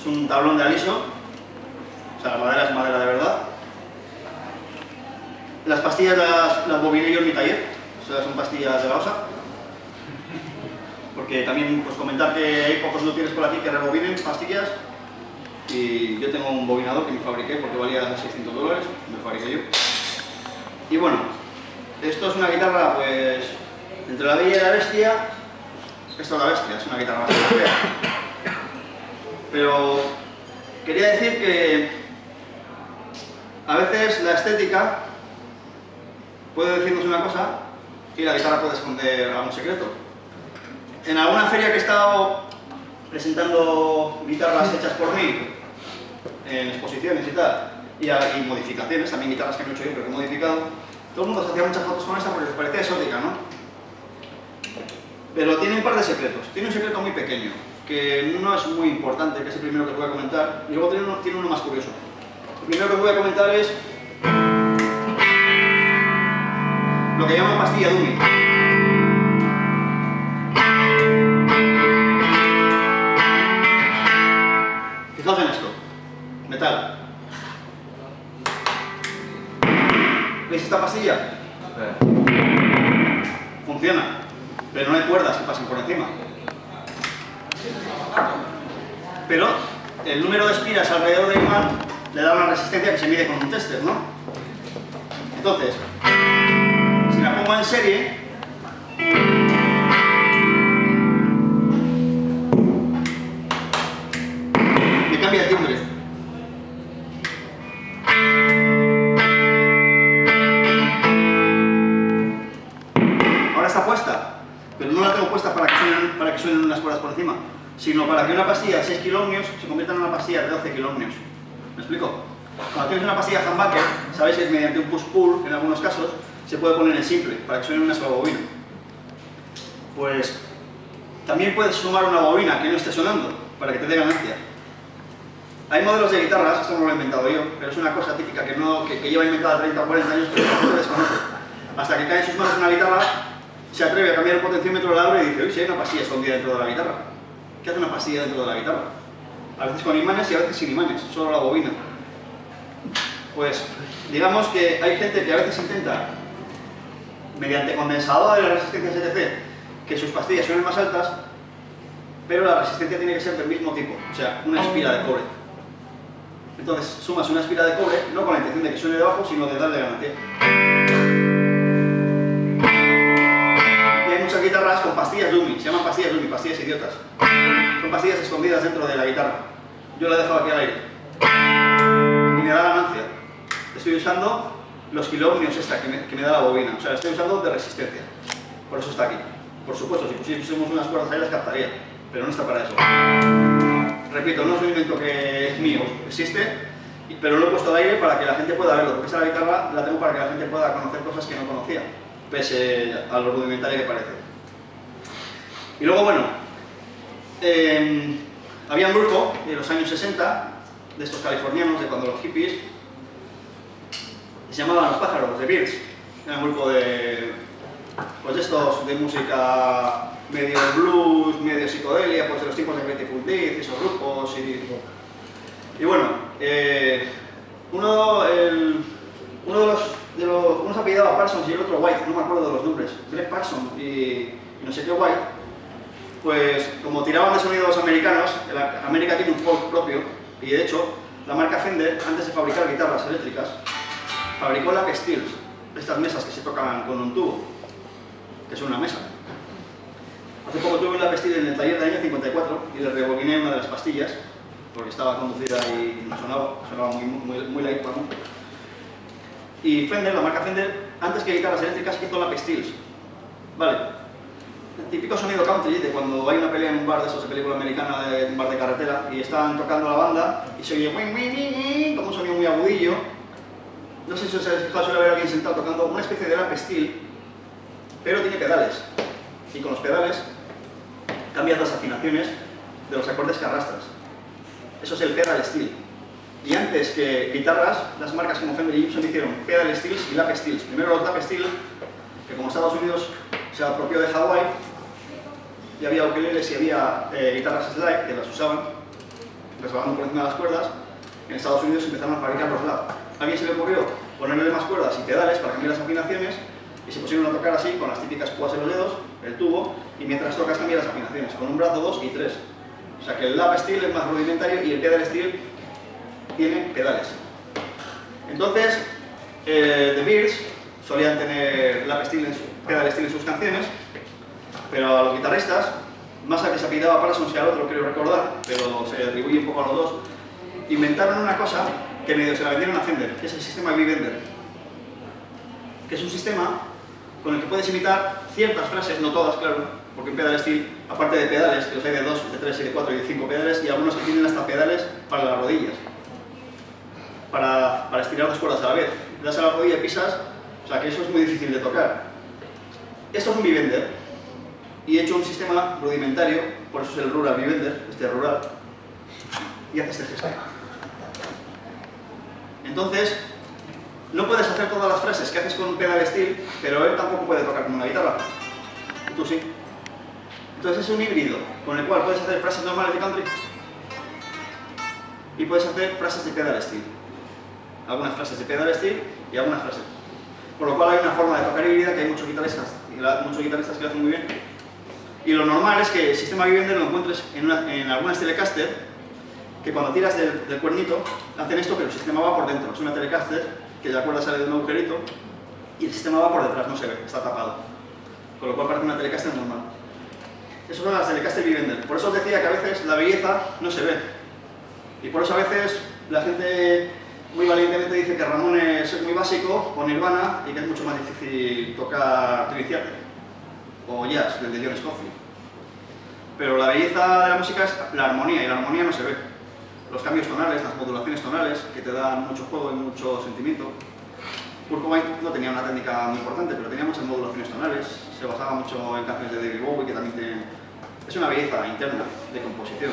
Es un tablón de aliso, o sea, la madera es madera de verdad. Las pastillas las bobiné yo en mi taller, o sea, son pastillas de la OSA. Porque también pues, comentar que hay pocos luthiers por aquí que rebobinen pastillas. Y yo tengo un bobinador que me fabriqué porque valía $600, me fabriqué yo. Y bueno, esto es una guitarra, pues, entre la bella y la bestia. Esto es la bestia, es una guitarra bastante fea. Pero quería decir que a veces la estética puede decirnos una cosa y la guitarra puede esconder algún secreto. En alguna feria que he estado presentando guitarras hechas por mí, en exposiciones y tal, y modificaciones, también guitarras que no he hecho yo, pero que he modificado, todo el mundo se hacía muchas fotos con esta porque les parecía exótica, ¿no? Pero tiene un par de secretos. Tiene un secreto muy pequeño, que no es muy importante, que es el primero que os voy a comentar, y luego tiene uno más curioso. El primero que os voy a comentar es lo que llaman pastilla dummy. Fijaos en esto, metal. ¿Veis esta pastilla? Funciona, pero no hay cuerdas que pasen por encima. Pero el número de espiras alrededor del imán le da una resistencia que se mide con un tester, ¿no? Entonces, si la pongo en serie, me cambia el timbre. Ahora está puesta, pero no la tengo puesta para que suenen unas cuerdas por encima, sino para que una pastilla de 6 kiloohmios se convierta en una pastilla de 12 kiloohmios. ¿Me explico? Cuando tienes una pastilla humbucker, sabéis que mediante un push-pull, en algunos casos, se puede poner en simple, para que suene una sola bobina. Pues también puedes sumar una bobina que no esté sonando, para que te dé ganancia. Hay modelos de guitarras, esto no lo he inventado yo, pero es una cosa típica que lleva inventada 30 o 40 años, pero no se desconoce. Hasta que cae en sus manos una guitarra, se atreve a cambiar el potenciómetro, la abre y dice, uy, si hay una pastilla escondida dentro de la guitarra. ¿Qué hace una pastilla dentro de la guitarra? A veces con imanes y a veces sin imanes, solo la bobina. Pues digamos que hay gente que a veces intenta, mediante condensador de las resistencias etc., que sus pastillas suenen más altas, pero la resistencia tiene que ser del mismo tipo, o sea, una espira de cobre. Entonces sumas una espira de cobre, no con la intención de que suene de bajo, sino de darle ganancia. Y hay muchas guitarras con pastillas dummy, se llaman pastillas dummy, pastillas idiotas. Son pastillas escondidas dentro de la guitarra. Yo la he dejado aquí al aire. Y me da ganancia. Estoy usando los kiloohmios esta que me da la bobina, o sea, la estoy usando de resistencia. Por eso está aquí. Por supuesto, si pusiésemos unas cuerdas ahí las captaría, pero no está para eso. Repito, no es un invento que es mío, existe, pero lo he puesto al aire para que la gente pueda verlo, porque esa guitarra la tengo para que la gente pueda conocer cosas que no conocía, pese a lo rudimentario que parece. Y luego, bueno, había un grupo de los años 60, de estos californianos, de cuando los hippies, se llamaban Los Pájaros, The Birds. Era un grupo de, pues de estos de música medio blues, medio psicodelia, pues de los tipos de Grateful Dead, esos grupos. Y bueno, uno se apellidaba Parsons y el otro White, no me acuerdo de los nombres, Greg Parsons y no sé qué White. Pues como tiraban de sonidos americanos, América tiene un folk propio, y de hecho la marca Fender, antes de fabricar guitarras eléctricas, fabricó lap steels, estas mesas que se tocan con un tubo, que son una mesa. Hace poco tuve un lap steel en el taller del año 54 y le rebobiné una de las pastillas, porque estaba conducida y no sonaba muy light para mí. Y Fender, la marca Fender, antes que guitarras eléctricas, hizo lap steels. Vale. El típico sonido country de cuando hay una pelea en un bar de esos de película americana, de un bar de carretera, y están tocando la banda y se oye como un sonido muy agudillo. No sé si os habéis fijado, suele haber alguien sentado tocando una especie de lap steel, pero tiene pedales. Y con los pedales cambias las afinaciones de los acordes que arrastras. Eso es el pedal steel. Y antes que guitarras, las marcas como Fender y Gibson hicieron pedal steels y lap steels. Primero los lap steel, que como Estados Unidos se apropió de Hawái, y había ukeleles y había guitarras slide que las usaban. resbalando por encima de las cuerdas, en Estados Unidos empezaron a fabricar los lab. A alguien se le ocurrió ponerle más cuerdas y pedales para cambiar las afinaciones y se pusieron a tocar así con las típicas púas en los dedos, el tubo, y mientras tocas cambias las afinaciones, con un brazo, 2 y 3. O sea que el lap steel es más rudimentario y el pedal steel tiene pedales. Entonces, The Bears solían tener lap steel pedal steel en sus canciones, pero a los guitarristas, más al que se apellidaba Parsons y al otro, creo recordar, pero se atribuye un poco a los dos, inventaron una cosa que medio se la vendieron a Fender, que es el sistema V-Bender, que es un sistema con el que puedes imitar ciertas frases, no todas, claro, porque en pedal steel, aparte de pedales, que los hay de 2, de 3, de 4 y de 5 pedales, y algunos que tienen hasta pedales para las rodillas, para estirar dos cuerdas a la vez. Le das a la rodilla y pisas, o sea que eso es muy difícil de tocar. Esto es un V-Bender, y he hecho un sistema rudimentario, por eso es el Rural V-Bender, este rural, y hace este gesto. Entonces, no puedes hacer todas las frases que haces con un pedal steel, pero él tampoco puede tocar como una guitarra. Y tú sí. Entonces es un híbrido con el cual puedes hacer frases normales de country y puedes hacer frases de pedal steel. Algunas frases de pedal steel y algunas frases. Por lo cual hay una forma de tocar híbrida que hay muchos guitarristas que lo hacen muy bien. Y lo normal es que el sistema V-Bender lo encuentres en algunas Telecaster, que cuando tiras del cuernito hacen esto, pero el sistema va por dentro. Es una Telecaster que la cuerda sale de un agujerito y el sistema va por detrás, no se ve, está tapado. Con lo cual parece una Telecaster normal. Eso son las Telecaster V-Bender. Por eso os decía que a veces la belleza no se ve. Y por eso a veces la gente muy valientemente dice que Ramones es muy básico, o Nirvana, y que es mucho más difícil tocar Dream Theater o jazz, del de John Scofield. Pero la belleza de la música es la armonía, y la armonía no se ve. Los cambios tonales, las modulaciones tonales, que te dan mucho juego y mucho sentimiento. Kurt Cobain no tenía una técnica muy importante, pero tenía muchas modulaciones tonales, se basaba mucho en canciones de David Bowie, que también tienen... Es una belleza interna de composición,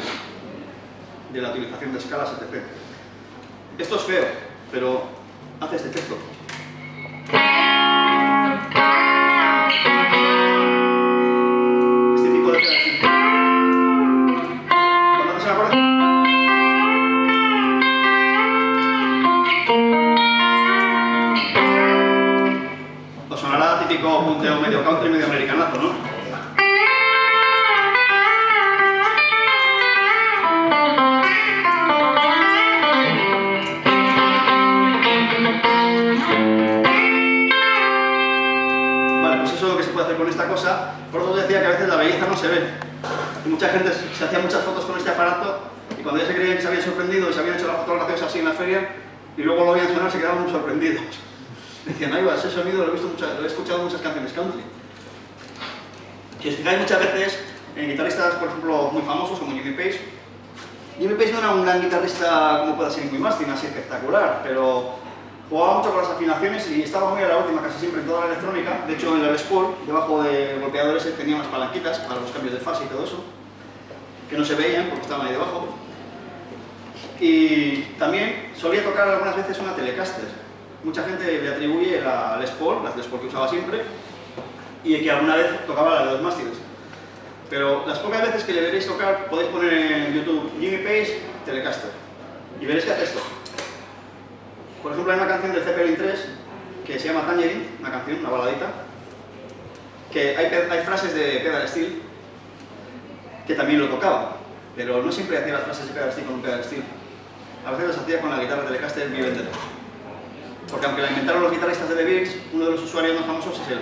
de la utilización de escalas, etc. Esto es feo, pero hace este efecto. Este tipo de pedacito. Cuando haces el acorde, os sonará típico punteo medio country, medio americanazo, ¿no? Con esta cosa, por eso os decía que a veces la belleza no se ve. Y mucha gente se hacía muchas fotos con este aparato y cuando ya se creían que se habían sorprendido y se habían hecho las fotografías así en la feria y luego lo oían sonar, se quedaban muy sorprendidos. Decían, ahí va, ese sonido lo he escuchado en muchas canciones country. Si os fijáis muchas veces en guitarristas, por ejemplo, muy famosos como Jimmy Page. Jimmy Page no era un gran guitarrista como pueda ser Ingrid Malmsteen, así espectacular, pero jugaba mucho con las afinaciones y estaba muy a la última casi siempre en toda la electrónica. De hecho, en la Les Paul, debajo de golpeadores, tenía unas palanquitas para los cambios de fase y todo eso, que no se veían porque estaban ahí debajo. Y también solía tocar algunas veces una Telecaster. Mucha gente le atribuye la Les Paul, las Les Paul que usaba siempre, y que alguna vez tocaba la de los mástiles. Pero las pocas veces que le veréis tocar, podéis poner en YouTube Jimmy Page Telecaster y veréis que hace esto. Por ejemplo, hay una canción de Zeppelin 3 que se llama Tangerine, una canción, una baladita, que hay frases de pedal steel que también lo tocaba, pero no siempre hacía las frases de pedal steel con un pedal steel. A veces las hacía con la guitarra Telecaster V-Bender. Porque aunque la inventaron los guitarristas de The Bears, uno de los usuarios más famosos es él.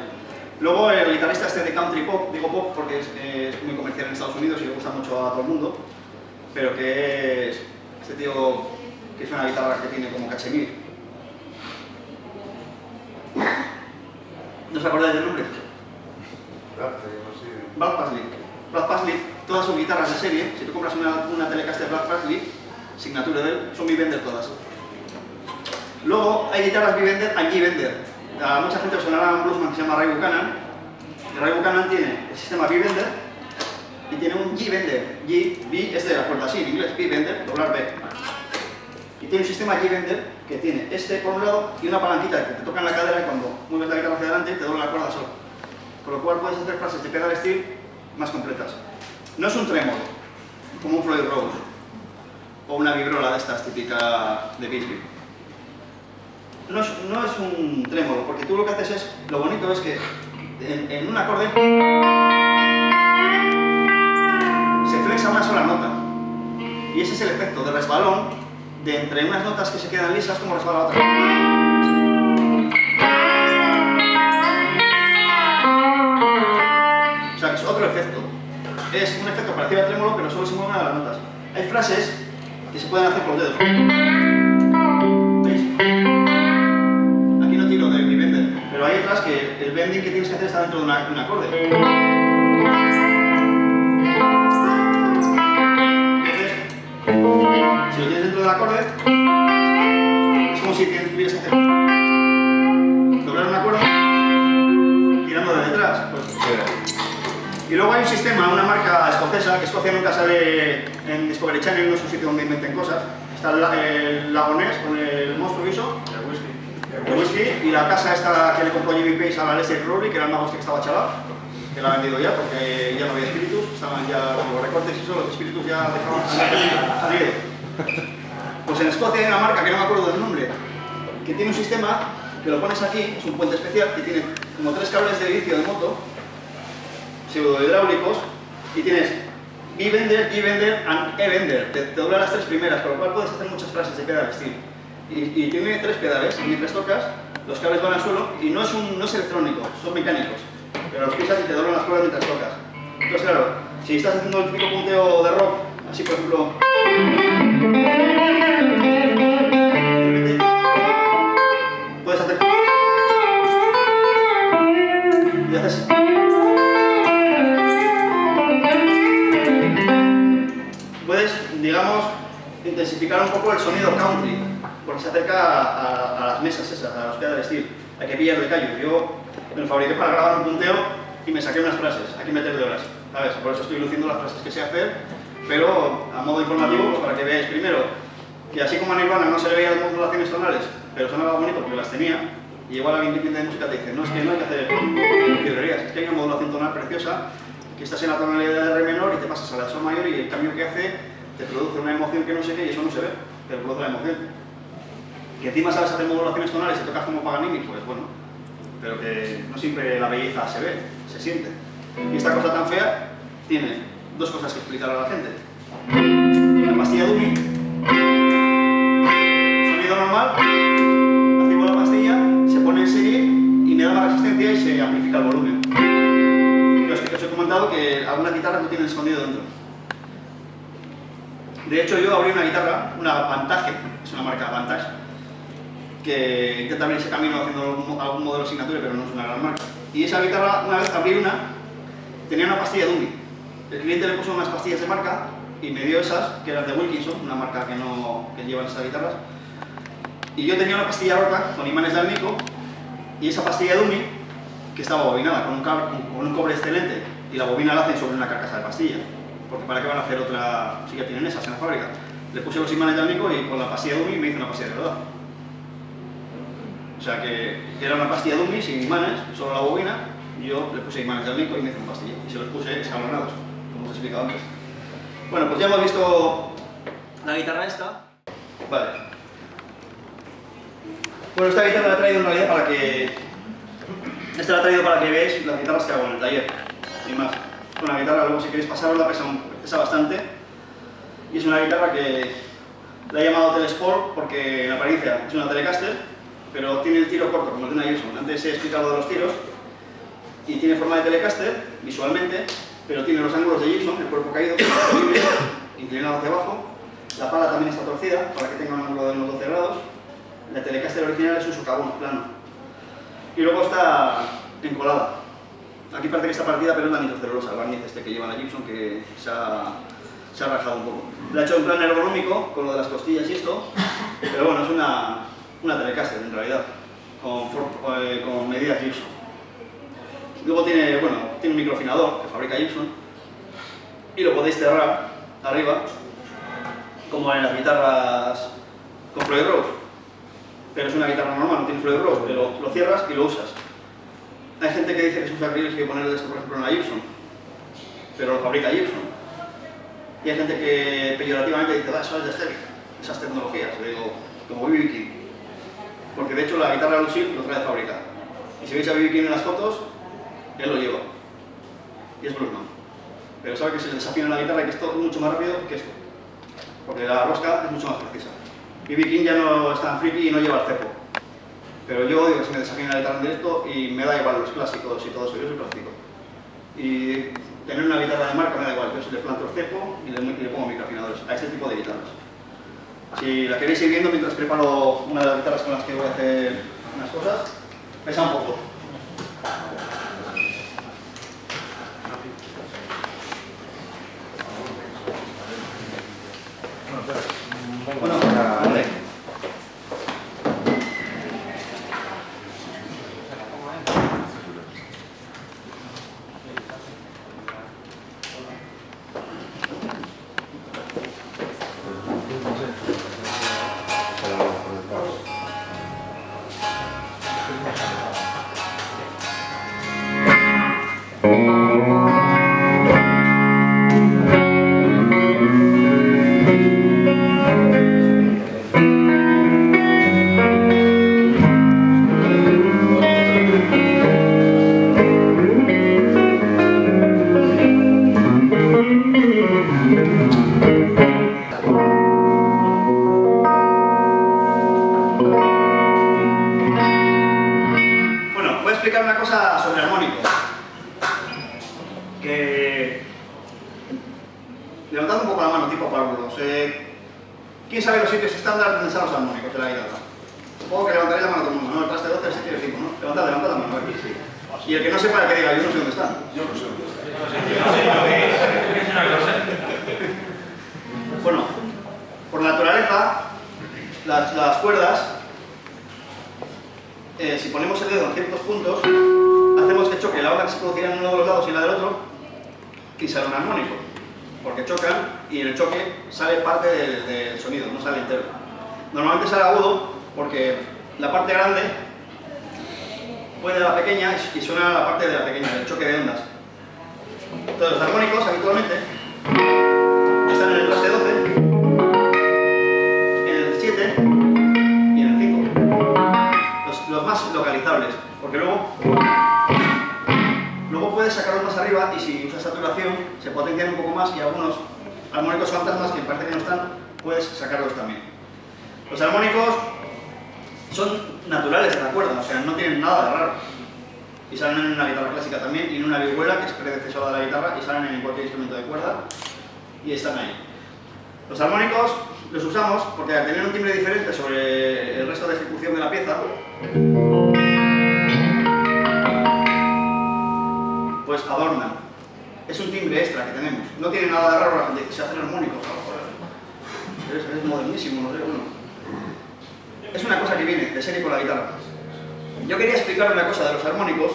Luego el guitarrista este de country pop, digo pop porque es muy comercial en Estados Unidos y le gusta mucho a todo el mundo, pero que es este tío que es una guitarra que tiene como cachemir. ¿No os acordáis del nombre? Brad Paisley. Brad Paisley, todas sus guitarras de serie, si tú compras una Telecaster Brad Paisley, signature de él, son V-Bender todas. Luego hay guitarras V-Bender and G-Bender. A mucha gente os sonará un bluesman que se llama Ray Buchanan. El Ray Buchanan tiene el sistema V-Bender y tiene un G-Bender. B es de la cuerda así en inglés, V-Bender, doblar B. Y tiene un sistema G-Bender que tiene este por un lado y una palanquita que te toca en la cadera y cuando mueves la guitarra hacia adelante te dobla la cuerda solo. Con lo cual puedes hacer frases de pedal steel más completas. No es un tremolo, como un Floyd Rose o una vibrola de estas típica de Bisbee. No es un trémolo, porque tú lo que haces es, lo bonito es que en un acorde se flexa una sola nota. Y ese es el efecto de resbalón de entre unas notas que se quedan lisas como resbala otra. O sea, que es otro efecto. Es un efecto parecido al trémolo, pero solo se mueve una de las notas. Hay frases que se pueden hacer con los dedos. ¿Veis? Aquí no tiro de mi bender, pero hay otras que el bending que tienes que hacer está dentro de un acorde. Entonces, si lo tienes dentro del acorde, es como si tuvieras que hacer doblar una cuerda tirando de detrás. Pues, y luego hay un sistema, una marca escocesa, que Escocia nunca sale en Discovery Channel, no es un sitio donde inventen cosas. Está el lagonés con el monstruo guiso, el whisky, y la casa esta que le compró Jimmy Page a la Leslie Crowley, que era el mago que estaba chalado, que la ha vendido ya porque ya no había espíritus, estaban ya con los recortes y eso, los espíritus ya dejaban salir. Pues en Escocia hay una marca, que no me acuerdo del nombre, que tiene un sistema que lo pones aquí, es un puente especial, que tiene como 3 cables de vicio de moto, pseudo-hidráulicos, y tienes B-bender, G-bender and E-bender. Te dobla las 3 primeras, con lo cual puedes hacer muchas frases de pedal steel. Y tiene 3 pedales, y mientras tocas, los cables van al suelo, y no es electrónico, son mecánicos. Pero los pisas y te doblan las cuerdas mientras tocas. Entonces, claro, si estás haciendo el típico punteo de rock, así por ejemplo, puedes hacer y haces puedes, digamos, intensificar un poco el sonido country, porque se acerca a las mesas esas, a los pedal steel. Hay que pillar de callo. Yo me lo fabriqué para grabar un punteo y me saqué unas frases, hay que meterle horas, ¿sabes? Por eso estoy luciendo las frases que sé hacer, pero a modo informativo, pues para que veáis primero que así como a Nirvana no se le veían modulaciones tonales, pero sonaba bonito porque las tenía, y igual alguien que entiende de música te dice, no, es que no hay que hacer virguerías, es que hay una modulación tonal preciosa, que estás en la tonalidad de re menor y te pasas a la de sol mayor y el cambio que hace te produce una emoción que no sé qué y eso no se ve, te produce la emoción. Que encima sabes hacer modulaciones tonales y tocas como Paganini, pues bueno, pero que no siempre la belleza se ve, se siente. Y esta cosa tan fea tiene 2 cosas que explicar a la gente. La pastilla Dummy, sonido normal, activo la pastilla, se pone en serie y me da la resistencia y se amplifica el volumen. Os he comentado que algunas guitarras no tienen escondido dentro. De hecho, yo abrí una guitarra, una Vantage, es una marca Vantage, que intenta abrir ese camino haciendo algún modelo signature, pero no es una gran marca. Y esa guitarra, una vez abrí una, tenía una pastilla Dummy. El cliente le puso unas pastillas de marca y me dio esas, que eran de Wilkinson, una marca que llevan esas guitarras. Y yo tenía una pastilla rota con imanes de alnico y esa pastilla Dummy, que estaba bobinada con un cobre excelente, y la bobina la hacen sobre una carcasa de pastilla, porque para qué van a hacer otra si ya tienen esas en la fábrica. Le puse los imanes de alnico y con la pastilla Dummy me hice una pastilla de verdad. O sea que era una pastilla Dummy sin imanes, solo la bobina, y yo le puse imanes de alnico y me hice una pastilla, y se los puse escalonados, como os he explicado antes. Bueno, pues ya hemos visto la guitarra esta. Vale. Bueno, esta guitarra la he traído en realidad para que... Esta la he traído para que veáis las guitarras que hago en el taller, sin más. Una guitarra, luego si queréis pasarla, pesa bastante. Y es una guitarra que la he llamado Telesport porque en apariencia es una Telecaster, pero tiene el tiro corto, como el de una Gibson. Antes he explicado de los tiros, y tiene forma de Telecaster, visualmente, pero tiene los ángulos de Gibson, el cuerpo caído, inclinado hacia abajo. La pala también está torcida, para que tenga un ángulo de unos 12 grados. La Telecaster original es un socavón plano. Y luego está encolada. Aquí parece que está partida, pero es la nitrocelulosa, el barniz este que lleva la Gibson, que se ha rajado un poco. La he hecho en plan ergonómico, con lo de las costillas y esto, pero bueno, es una Telecaster en realidad, con medidas Gibson. Luego tiene un microafinador que fabrica Gibson, y lo podéis cerrar arriba, como en las guitarras con Floyd Rose. Pero es una guitarra normal, no tiene Floyd Rose, pero lo cierras y lo usas. Hay gente que dice que es un sacrilegio ponerle esto, por ejemplo, en la Gibson, pero lo fabrica Gibson. Y hay gente que peyorativamente dice, eso es de Stevie, esas tecnologías. Le digo, como B.B. King. Porque de hecho la guitarra Lucille lo trae de fábrica. Y si veis a B.B. King en las fotos, él lo lleva. Y es bluesman. Pero sabe que se le desafina la guitarra y que esto es mucho más rápido que esto. Porque la rosca es mucho más precisa. B.B. King ya no es tan friki y no lleva el cepo. Pero yo odio que se me desafine la guitarra en directo y me da igual los clásicos y todo eso, yo soy clásico. Y tener una guitarra de marca me da igual, yo le planto el cepo y le pongo microafinadores a este tipo de guitarras. Si la queréis ir viendo mientras preparo una de las guitarras con las que voy a hacer unas cosas, pesa un poco. Bueno, ¿dónde? Una cosa sobre armónicos, que levantad un poco la mano, tipo párvulos. ¿Quién sabe los sitios estándar donde están los armónicos de la guitarra? Supongo que levantaréis la mano todo el mundo, ¿no? El traste 12, el 7 y el 5, ¿no? Levantad la mano, a ver. Y el que no sepa, el que diga, yo no sé dónde están. Yo no sé dónde están. Bueno, por naturaleza, las cuerdas, si ponemos el dedo en ciertos puntos, hacemos que choque la onda que se producirá en uno de los lados y la del otro, y sale un armónico. Porque chocan y en el choque sale parte del sonido, no sale entero. Normalmente sale agudo porque la parte grande puede a la pequeña y suena la parte de la pequeña, del choque de ondas. Entonces los armónicos habitualmente están en el traste 12, en el 7 y en el 5. Los más localizables, porque luego puedes sacarlos más arriba y si usas saturación se potencian un poco más y algunos armónicos fantasmas que parece que no están, puedes sacarlos también. Los armónicos son naturales de la cuerda, o sea, no tienen nada de raro. Y salen en una guitarra clásica también y en una vihuela, que es predecesora de la guitarra, y salen en cualquier instrumento de cuerda y están ahí. Los armónicos los usamos porque al tener un timbre diferente sobre el resto de ejecución de la pieza, pues adornan. Es un timbre extra que tenemos. No tiene nada de raro, la gente dice, se hacen armónicos. Es modernísimo, no sé, bueno. Es una cosa que viene de serie con la guitarra. Yo quería explicar una cosa de los armónicos,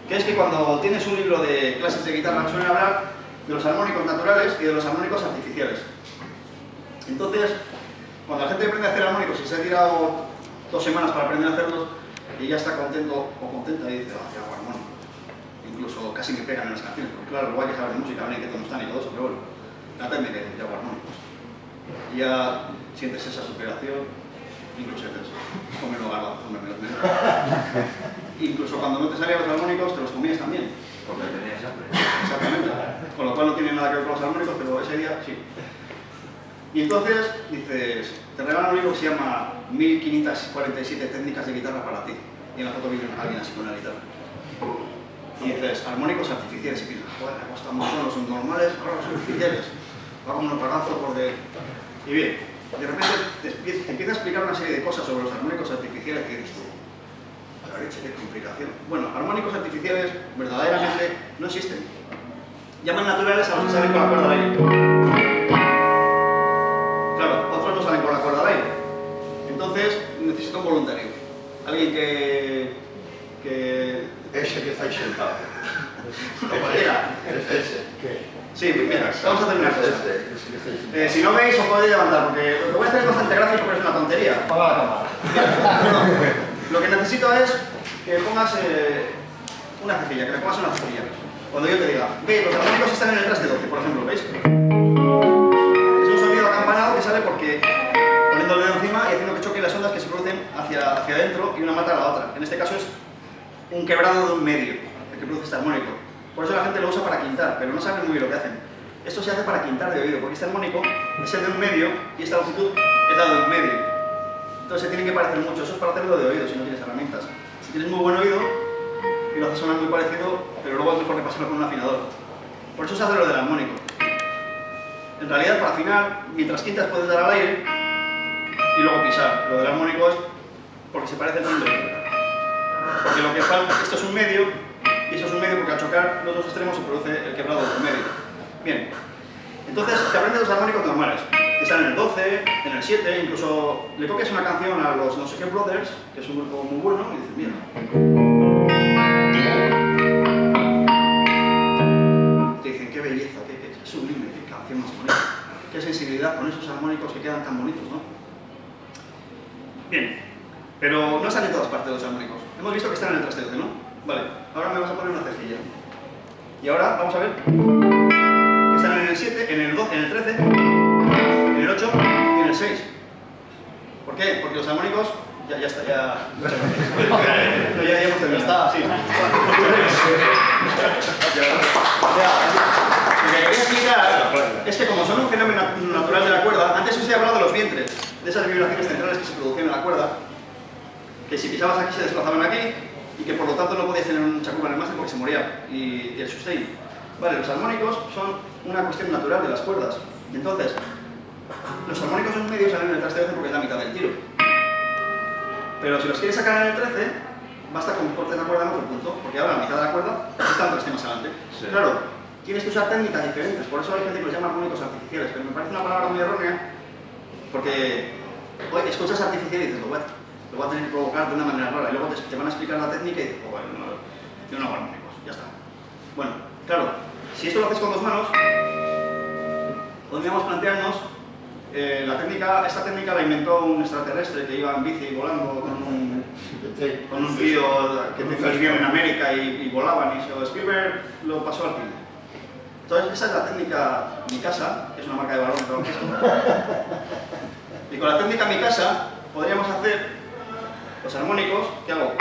que es que cuando tienes un libro de clases de guitarra suelen hablar de los armónicos naturales y de los armónicos artificiales. Entonces, cuando la gente aprende a hacer armónicos y se ha tirado 2 semanas para aprender a hacerlos y ya está contento o contenta y dice, ah, ya hago armónicos. Incluso casi me pegan en las canciones, porque claro, luego hay que saber de música, hablen qué tono están y todo eso, pero bueno, tratadme que ya hago armónicos. Y ya sientes esa superación, incluso dices, cómelo garbanzo, cómelo. Incluso cuando no te salían los armónicos, te los comías también. Porque tenías hambre. Exactamente. Con lo cual no tiene nada que ver con los armónicos, pero ese día sí. Y entonces dices, te regalan un libro que se llama 1547 técnicas de guitarra para ti. Y en la foto viene alguien así con una guitarra. Y dices, armónicos artificiales. Y piensas, joder, me cuesta mucho los normales, ahora los artificiales. Va como un pagazo por de... Y bien, de repente te empieza a explicar una serie de cosas sobre los armónicos artificiales que dices tú, a la leche, qué complicación. Bueno, armónicos artificiales verdaderamente no existen. Llaman naturales a los que salen con la cuerda al aire. Claro, otros no salen con la cuerda al aire. Entonces necesito un voluntario. Alguien que... Ese que estáis sentado. Compañera. Es ese. Sí, mira, vamos a hacer una cosa. Si no veis, os podéis levantar, porque lo que voy a hacer es bastante gráfico, pero es una tontería. Lo que necesito es que pongas una cejilla, que me pongas una cejilla. Cuando yo te diga, ve, los armónicos están en el traste 12, por ejemplo, ¿veis? Es un sonido acampanado que sale porque poniendo el dedo encima y haciendo que choquen las ondas que se producen hacia adentro y una mata a la otra. En este caso es un quebrado de un medio, el que produce este armónico. Por eso la gente lo usa para quintar, pero no saben muy bien lo que hacen. Esto se hace para quintar de oído, porque este armónico es el de un medio y esta longitud es la de un medio. Entonces se tienen que parecer mucho. Eso es para hacerlo de oído si no tienes herramientas. Si tienes muy buen oído y lo haces sonar muy parecido, pero luego es mejor que pasarlo con un afinador. Por eso se hace lo del armónico. En realidad, para afinar, mientras quintas puedes dar al aire y luego pisar. Lo del armónico es porque se parece tanto. Porque lo que falta, esto es un medio y esto es un medio porque al chocar los dos extremos se produce el quebrado del medio. Bien, entonces te aprendes los armónicos normales, que están en el 12, en el 7, incluso le copias una canción a los no sé qué Brothers, que es un grupo muy bueno, y dices, mira. Te dicen, qué belleza, qué sublime, qué canción más bonita, qué sensibilidad con esos armónicos que quedan tan bonitos, ¿no? Bien, pero no están en todas partes los armónicos. Hemos visto que están en el traste 12, ¿no? Vale, ahora me vas a poner una cejilla. Y ahora vamos a ver que están en el 7, en el 12, en el 13, en el 8 y en el 6. ¿Por qué? Porque los armónicos... Ya está, ya... No, ya hemos terminado. Está, sí. Lo que quería explicar es que como son un fenómeno natural de la cuerda, antes os he hablado de los vientres, de esas vibraciones centrales que se producían en la cuerda, que si pisabas aquí se desplazaban aquí, y que por lo tanto no podías tener un chacuba en el máster porque se moría, y el sustain. Vale, los armónicos son una cuestión natural de las cuerdas. Y entonces, los armónicos en medio salen en el traste 12 porque es la mitad del tiro. Pero si los quieres sacar en el 13, basta con que cortes la cuerda en otro punto, porque ahora la mitad de la cuerda está un traste más adelante. Sí. Claro, tienes que usar técnicas diferentes, por eso hay gente que los llama armónicos artificiales, pero me parece una palabra muy errónea, porque oye, escuchas artificial y dices, lo voy a tener que provocar de una manera rara, y luego te van a explicar la técnica y dices, oh, bueno, yo no hago armónicos, ya está. Bueno, claro, si esto lo haces con dos manos, podríamos plantearnos, esta técnica la inventó un extraterrestre que iba en bici volando con un tío que vivían en América y volaban, y Spielberg lo pasó al cine. Entonces, esa es la técnica Mikasa, que es una marca de balones, y con la técnica Mikasa podríamos hacer los armónicos, ¿qué hago?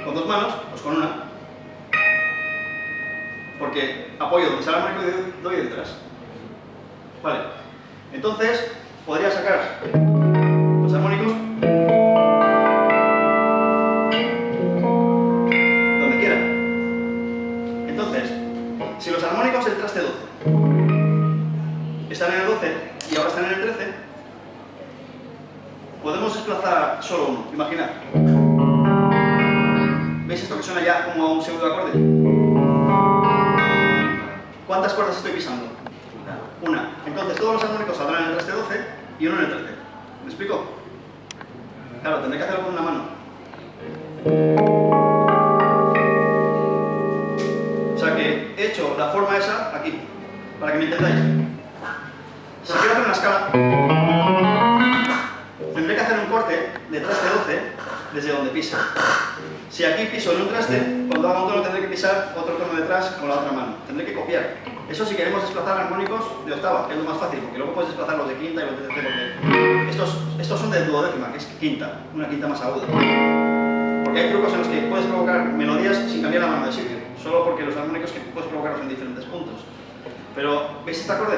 Con dos manos, pues con una. Porque apoyo donde está el armónico y doy detrás. Vale. Entonces, podría sacar los armónicos donde quiera. Entonces, si los armónicos del traste 12 están en el 12 y ahora están en el 13, podemos desplazar solo uno. Imaginad. ¿Veis esto que suena ya como a un segundo acorde? ¿Cuántas cuerdas estoy pisando? Una. Entonces todos los armónicos saldrán en el traste 12 y uno en el 13. ¿Me explico? Claro, tendré que hacerlo con una mano. O sea que he hecho la forma esa aquí, para que me entendáis. Si quiero hacer una escala, tendré que hacer un corte de traste 12 desde donde pisa. Si aquí piso en un traste, cuando haga un tono tendré que pisar otro tono detrás con la otra mano. Tendré que copiar. Eso si queremos desplazar armónicos de octava, que es lo más fácil, porque luego puedes desplazar los de quinta y los de tercera. Estos son de duodécima, que es quinta, una quinta más aguda. Porque hay trucos en los que puedes provocar melodías sin cambiar la mano de sitio, solo porque los armónicos que puedes provocarlos en diferentes puntos. Pero, ¿veis este acorde?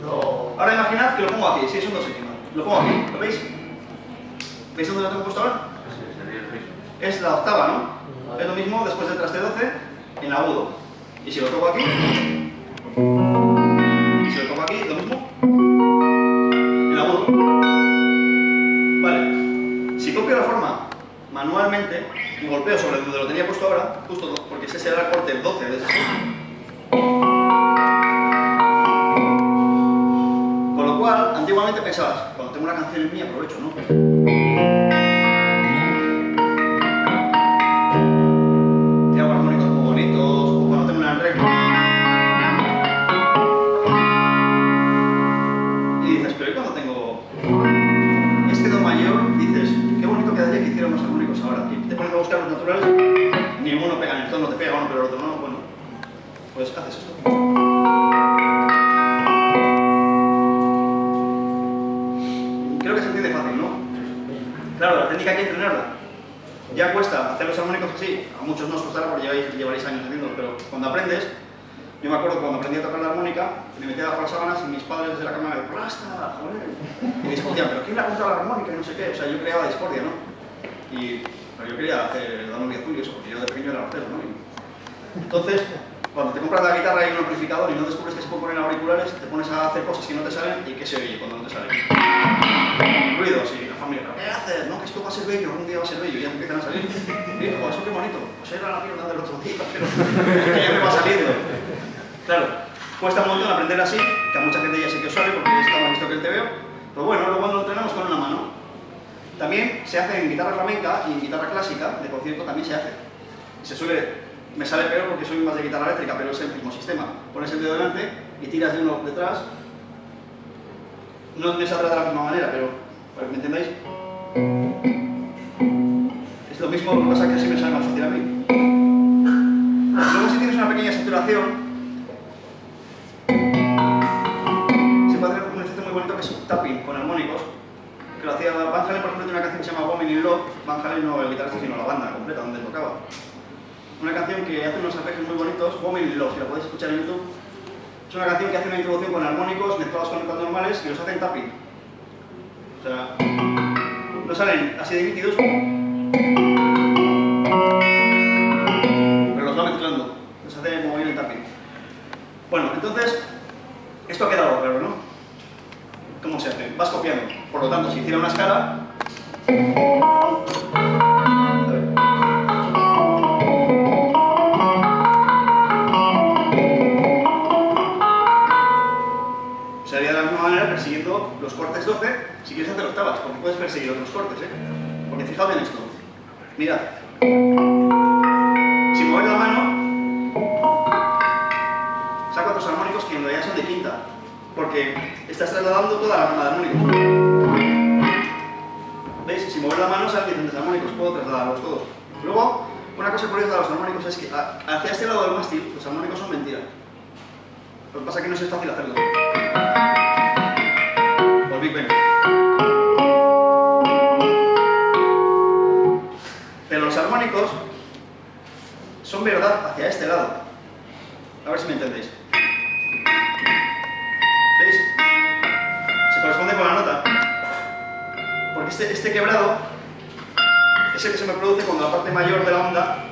No. Ahora imaginad que lo pongo aquí, sí, son dos décimas. Lo pongo aquí, ¿lo veis? ¿Veis dónde lo tengo puesto ahora? Es la octava, ¿no? Es lo mismo después del traste 12 en agudo. Y si lo toco aquí, y si lo toco aquí, lo mismo en agudo. Vale. Si copio la forma manualmente y golpeo sobre donde lo tenía puesto ahora, justo porque ese será el corte 12 de ese sitio. Con lo cual, antiguamente pensabas, cuando tengo una canción en mí aprovecho, ¿no? Y hago armónicos muy bonitos, o cuando tengo un arreglo. Y dices, pero ¿y cuando tengo este do mayor? Dices, qué bonito quedaría que hiciera unos armónicos ahora. Y te pones a buscar los naturales que hay que entrenarla. Ya cuesta hacer los armónicos así, a muchos no os costará porque llevaréis años haciéndolo, pero cuando aprendes, yo me acuerdo cuando aprendí a tocar la armónica, me metía bajo las sábanas y mis padres desde la cama me decían, ¡plasta! ¡Joder! Y discutían, ¿pero quién le ha comprado la armónica? Y no sé qué, o sea, yo creaba discordia, ¿no? Pero yo quería hacer Danubio Azul y eso, porque yo de pequeño era hortero, ¿no? Entonces, cuando te compras la guitarra y un amplificador y no descubres que se puede poner auriculares, te pones a hacer cosas que no te salen y ¿qué se oye cuando no te salen? Ruidos y la familia, ¿pero qué haces? No, que esto va a ser bello, algún día va a ser bello y ya te empiezan a salir. Hijo, eso qué bonito, pues era la mierda del otro día, pero que ya me va saliendo. Claro, cuesta un montón aprender así, que a mucha gente ya sé que os sale porque está más visto que el TVO, pero bueno, luego lo entrenamos con una mano. También se hace en guitarra flamenca y en guitarra clásica, de concierto también se hace. Me sale peor porque soy más de guitarra eléctrica, pero es el mismo sistema. Pones el dedo delante y tiras de uno detrás. No me saldrá de la misma manera, pero ¿me entendéis? Es lo mismo, lo que pasa es que así me sale más fácil a mí. Luego si tienes una pequeña saturación, se puede hacer un efecto muy bonito que es un tapping con armónicos, que lo hacía Van Halen, por ejemplo, tiene una canción que se llama Woman in Love. Van Halen no el guitarrista, sino la banda completa donde tocaba. Una canción que hace unos arpegios muy bonitos, Woman in Love, si la podéis escuchar en YouTube. Es una canción que hace una introducción con armónicos mezclados con notas normales y los hacen tapping. O sea, no salen así de nítidos, pero los va mezclando, los hace como bien el tapping. Bueno, entonces, esto ha quedado claro, ¿no? ¿Cómo se hace? Vas copiando. Por lo tanto, si hiciera una escala, sería de la misma manera persiguiendo los cortes 12, si quieres hacer octavas, porque puedes perseguir otros cortes, ¿eh? Porque fijaos en esto. Mirad. Si mueves la mano, saca otros armónicos que en realidad son de quinta, porque estás trasladando toda la gama de armónicos. ¿Veis? Si mueves la mano salen diferentes armónicos, puedo trasladarlos todos. Luego, una cosa curiosa de los armónicos es que hacia este lado del mástil, los armónicos son mentira. Lo que pasa es que no es fácil hacerlo. Por Big Ben. Pero los armónicos son verdad hacia este lado. A ver si me entendéis. ¿Veis? Se corresponde con la nota. Porque este quebrado es el que se me produce cuando la parte mayor de la onda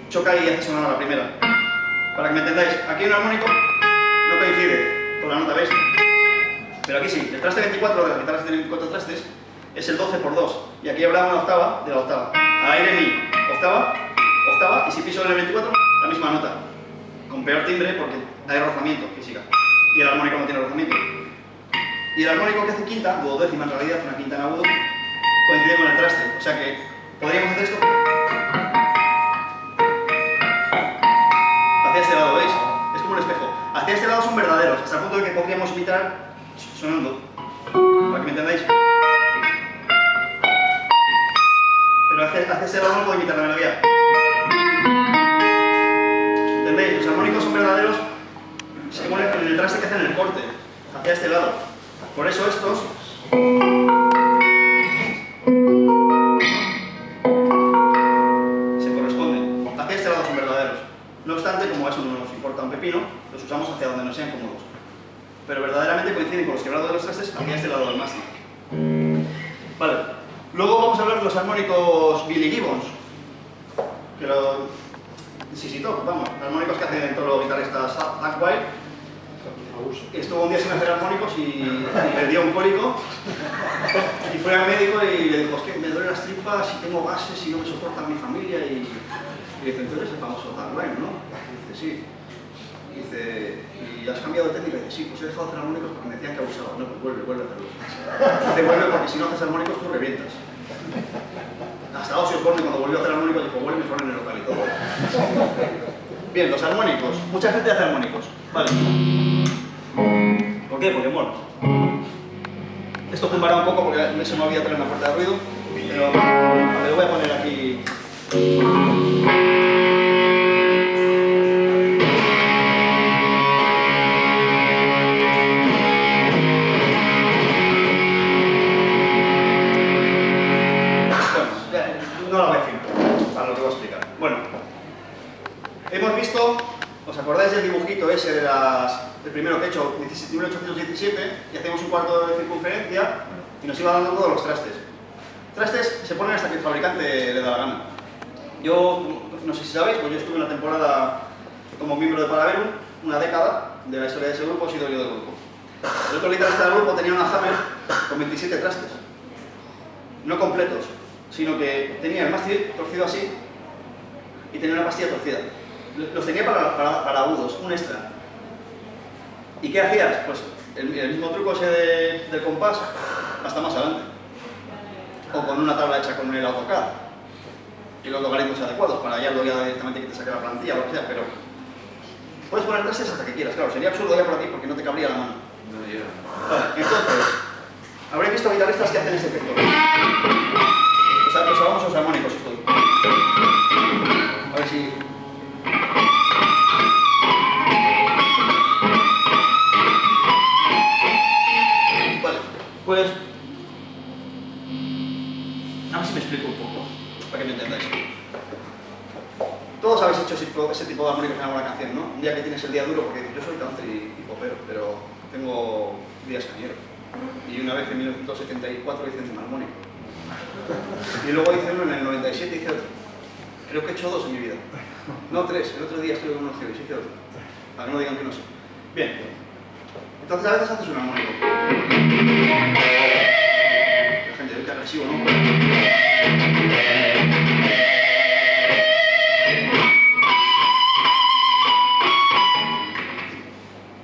choca y hace sonar a la primera. Para que me entendáis, aquí un armónico no coincide con la nota, ¿veis? Pero aquí sí, el traste 24 de las guitarras de 24 trastes es el 12 por 2 y aquí habrá una octava de la octava. Aire mi, octava, octava y si piso en el 24, la misma nota. Con peor timbre porque hay rozamiento física y el armónico no tiene rozamiento. Y el armónico que hace quinta, duodécima en realidad, una quinta en agudo, coincide con el traste. O sea que podríamos hacer esto hacia este lado, ¿veis? Es como un espejo. Hacia este lado son verdaderos, hasta el punto de que podríamos imitar sonando, para que me entendáis. Pero hacia este lado no puedo imitar la melodía. ¿Entendéis? Los armónicos son verdaderos según el traste que hacen en el corte, hacia este lado. Por eso estos se corresponden. Hacia este lado son verdaderos. No obstante, como eso no nos importa un pepino, los usamos hacia donde nos sean cómodos. Pero verdaderamente coinciden con los quebrados de los trastes hacia este lado del mástil. Vale. Luego vamos a hablar de los armónicos Billy Gibbons. Que sí, vamos, los armónicos que hacen todos los guitarristas Zakk Wylde. Estuvo un día sin hacer armónicos y le dio un cólico y fue al médico y le dijo, es que me duelen las tripas y tengo gases y no me soporta mi familia y dice, entonces el famoso Zakk Wylde, ¿no? Y dice, sí. Y dice, ¿y has cambiado de técnica? Y dice, sí, pues he dejado de hacer armónicos porque me decían que abusaba. No, pues vuelve a hacerlo. Dice, vuelve porque si no haces armónicos tú revientas. Hasta Ozzy Osbourne cuando volvió a hacer armónicos dijo, vuelve y fueron en el local y todo. Bien, los armónicos. Mucha gente hace armónicos. Vale. ¿Por qué? Porque mola. Esto tumbará un poco porque eso no había traer una puerta de ruido, pero lo voy a poner aquí. Bueno, hecho 1817 y hacíamos un cuarto de circunferencia y nos iba dando todos los trastes. Trastes se ponen hasta que el fabricante le da la gana. Yo, no sé si sabéis, pues yo estuve una temporada como miembro de Paraverum, una década de la historia de ese grupo, he sido yo del grupo. El otro guitarrista del grupo tenía una Hammer con 27 trastes, no completos, sino que tenía el mástil torcido así y tenía una pastilla torcida. Los tenía para agudos, un extra. ¿Y qué hacías? Pues el mismo truco ese del compás, hasta más adelante. O con una tabla hecha con el AutoCAD y los logaritmos adecuados para ya luego directamente que te saque la plantilla o lo que sea, pero puedes poner trastes hasta que quieras. Claro, sería absurdo ya por aquí porque no te cabría la mano. No llega. Vale, entonces, habréis visto guitarristas que hacen ese efecto. O sea, los famosos armónicos estoy. A ver si... Vale, pues... A ver si me explico un poco, para que me entendáis. Todos habéis hecho ese tipo de armónicos en alguna canción, ¿no? Un día que tienes el día duro, porque yo soy country y popero, pero tengo días cañeros. Y una vez en 1974 hice un armónico. Y luego hice uno en el 97 y hice otro. Creo que he hecho 2 en mi vida. No 3, el otro día estuve con unos ciegos y hice otro. Para que no digan que no sé. Bien. Entonces a veces haces un armónico. La gente ve que agresivo, ¿no?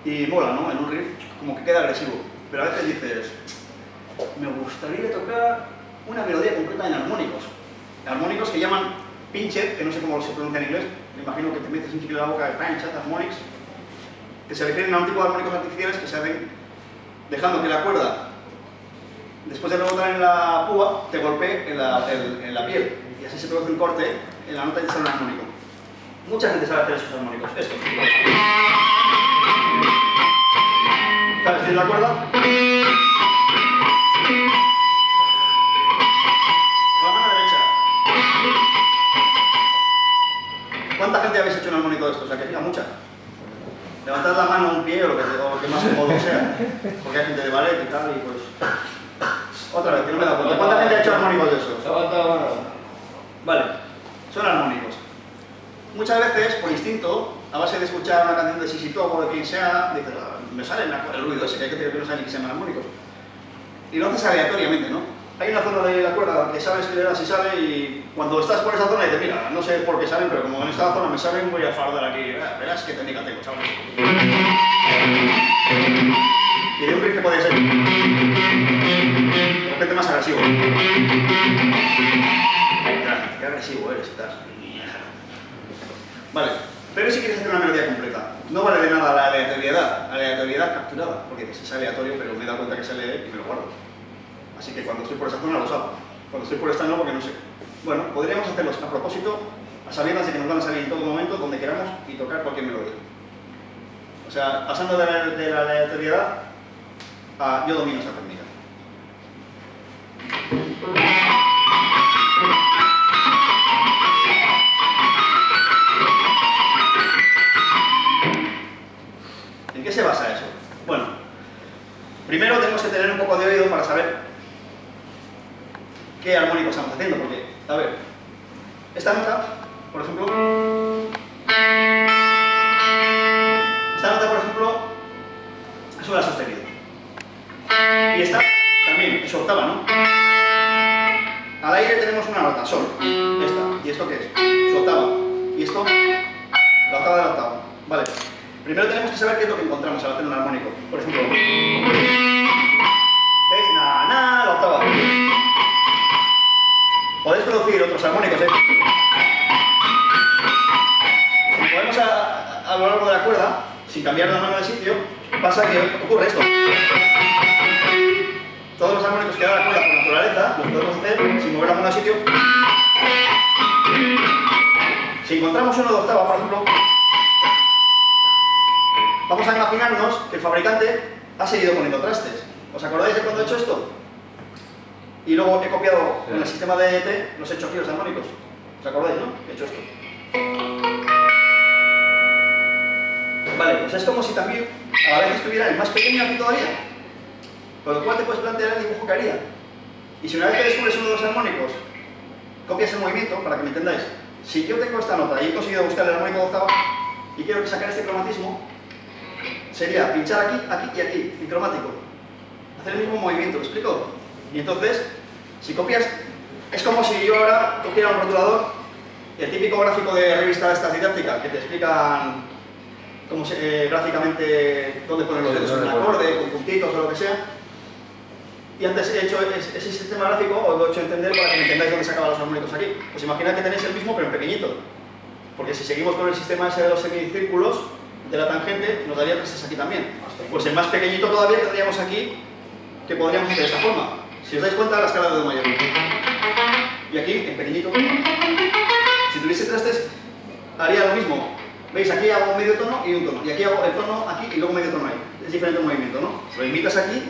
Y mola, ¿no? En un riff como que queda agresivo. Pero a veces dices, me gustaría tocar una melodía completa en armónicos. Armónicos que llaman pinched, que no sé cómo se pronuncia en inglés. Me imagino que te metes un chiquillo en la boca de pinched, harmonics, que se refieren a un tipo de armónicos artificiales que se hacen dejando que la cuerda, después de rebotar en la púa, te golpee en la piel. Y así se produce un corte en la nota y sale un armónico. Mucha gente sabe hacer esos armónicos. Esto. ¿Sabes? ¿Tienes la cuerda? Con la mano derecha. ¿Cuánta gente habéis hecho un armónico de estos? O sea, que diga mucha. Levantad la mano, un pie o lo que más cómodo sea. Porque hay gente de ballet y tal, y pues... Otra vez, que no me da cuenta. ¿Cuánta gente ha hecho armónicos de esos? Vale, son armónicos. Muchas veces, por instinto, a base de escuchar una canción de Sissy Top o de quien sea, dices, me sale el ruido ese, que hay que tener que no sabe ni que se llaman armónicos. Y lo haces aleatoriamente, ¿no? Hay una zona de la cuerda que sabes que le das y sale, y cuando estás por esa zona dices, mira, no sé por qué salen, pero como en esta zona me salen, voy a fardar aquí. Verás qué técnica tengo, chavales. Y de un riff que podía ser de repente más agresivo. Qué agresivo eres, estás. Vale, pero si quieres hacer una melodía completa, no vale de nada la aleatoriedad capturada, porque es aleatorio, pero me he dado cuenta que sale y me lo guardo. Así que cuando estoy por esa zona lo saco. Cuando estoy por esta no, porque no sé. Bueno, podríamos hacerlos a propósito, a sabiendas de que nos van a salir en todo momento, donde queramos, y tocar cualquier melodía. O sea, pasando de la aleatoriedad a yo domino esa técnica. ¿En qué se basa eso? Bueno, primero tenemos que tener un poco de oído para saber qué armónico estamos haciendo, porque, a ver, esta nota, por ejemplo, es un la sostenido. Y esta también es octava, ¿no? Al aire tenemos una nota, sol, esta. ¿Y esto qué es? Su octava. ¿Y esto? La octava de la octava. Vale. Primero tenemos que saber qué es lo que encontramos al hacer un armónico. Por ejemplo, ¿veis? Na, na, la octava. Podéis producir otros armónicos, ¿eh? Si movemos a lo largo de la cuerda, sin cambiar la mano de sitio, pasa que ocurre esto. Todos los armónicos que da la cuerda por naturaleza los podemos hacer sin mover la mano de sitio. Si encontramos uno de octava, por ejemplo, vamos a imaginarnos que el fabricante ha seguido poniendo trastes. ¿Os acordáis de cuando he hecho esto? Y luego he copiado en el sistema de ET, los he hecho aquí los armónicos. ¿Os acordáis, no? He hecho esto. Vale, pues es como si también a la vez estuviera el más pequeño aquí todavía. Con lo cual te puedes plantear el dibujo que haría. Y si una vez que descubres uno de los armónicos, copias el movimiento, para que me entendáis. Si yo tengo esta nota y he conseguido buscar el armónico de octava y quiero que sacar este cromatismo, sería pinchar aquí, aquí y aquí, el cromático. Hacer el mismo movimiento, ¿me explico? Y entonces, si copias, es como si yo ahora cogiera un rotulador, el típico gráfico de revista de estas didácticas, que te explican cómo gráficamente dónde poner los dedos en un acorde, con puntitos o lo que sea. Y antes he hecho ese sistema gráfico, os lo he hecho entender para que me entendáis dónde sacaban los armónicos aquí. Pues imaginad que tenéis el mismo pero en pequeñito. Porque si seguimos con el sistema ese de los semicírculos, de la tangente, nos daría trastes aquí también. Pues el más pequeñito todavía tendríamos aquí, que podríamos hacer de esta forma. Si os dais cuenta, la escala de do mayor. Y aquí, en pequeñito. Si tuviese trastes, haría lo mismo. ¿Veis? Aquí hago medio tono y un tono. Y aquí hago el tono aquí y luego medio tono ahí. Es diferente el movimiento, ¿no? Lo imitas aquí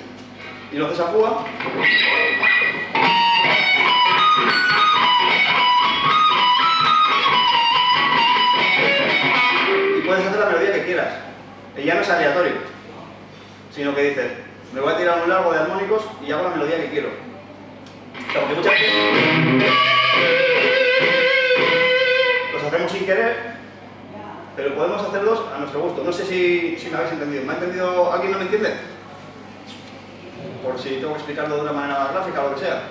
y lo haces a púa. Y puedes hacer la melodía que quieras. Y ya no es aleatorio, sino que dices, me voy a tirar un largo de armónicos y hago la melodía que quiero. O sea, porque muchas veces los hacemos sin querer, pero podemos hacerlos a nuestro gusto. No sé si me habéis entendido. ¿Me ha entendido? ¿Alguien no me entiende? Por si tengo que explicarlo de una manera más gráfica o lo que sea.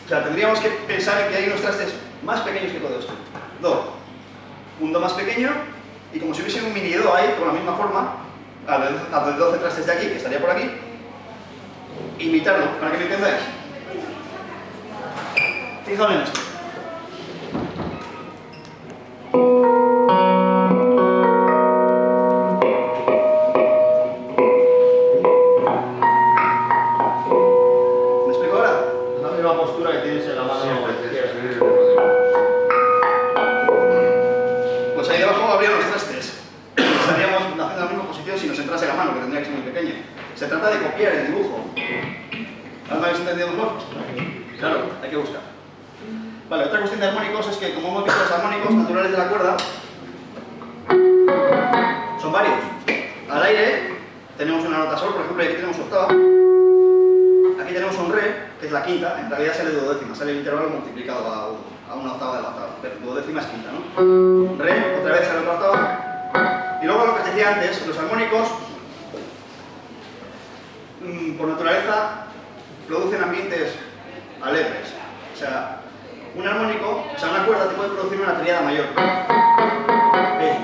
O sea, tendríamos que pensar en que hay unos trastes más pequeños que todo esto. Do. Un do más pequeño y como si hubiese un mini do ahí, con la misma forma, a los 12 trastes de aquí, que estaría por aquí, imitarlo, para que me entendáis. Fijaos en esto. ¿Me explico ahora? Es la misma postura que tienes en la mano izquierda. Pues ahí debajo habría los trastes. Estaríamos haciendo la misma posición si nos entrase la mano, que tendría que ser muy pequeño. Se trata de copiar el dibujo. ¿Ahora me habéis entendido mejor? Claro, hay que buscar. Vale, otra cuestión de armónicos es que, como hemos visto, los armónicos naturales de la cuerda son varios. Al aire tenemos una nota sol, por ejemplo, y aquí tenemos octava. Aquí tenemos un re, que es la quinta, en realidad sale duodécima, sale el intervalo multiplicado a una octava de la octava, pero duodécima es quinta, ¿no? Re, otra vez sale otra octava. Y luego lo que os decía antes, los armónicos, por naturaleza, producen ambientes alegres. O sea, un armónico, o sea, una cuerda te puede producir una tríada mayor. ¿Veis?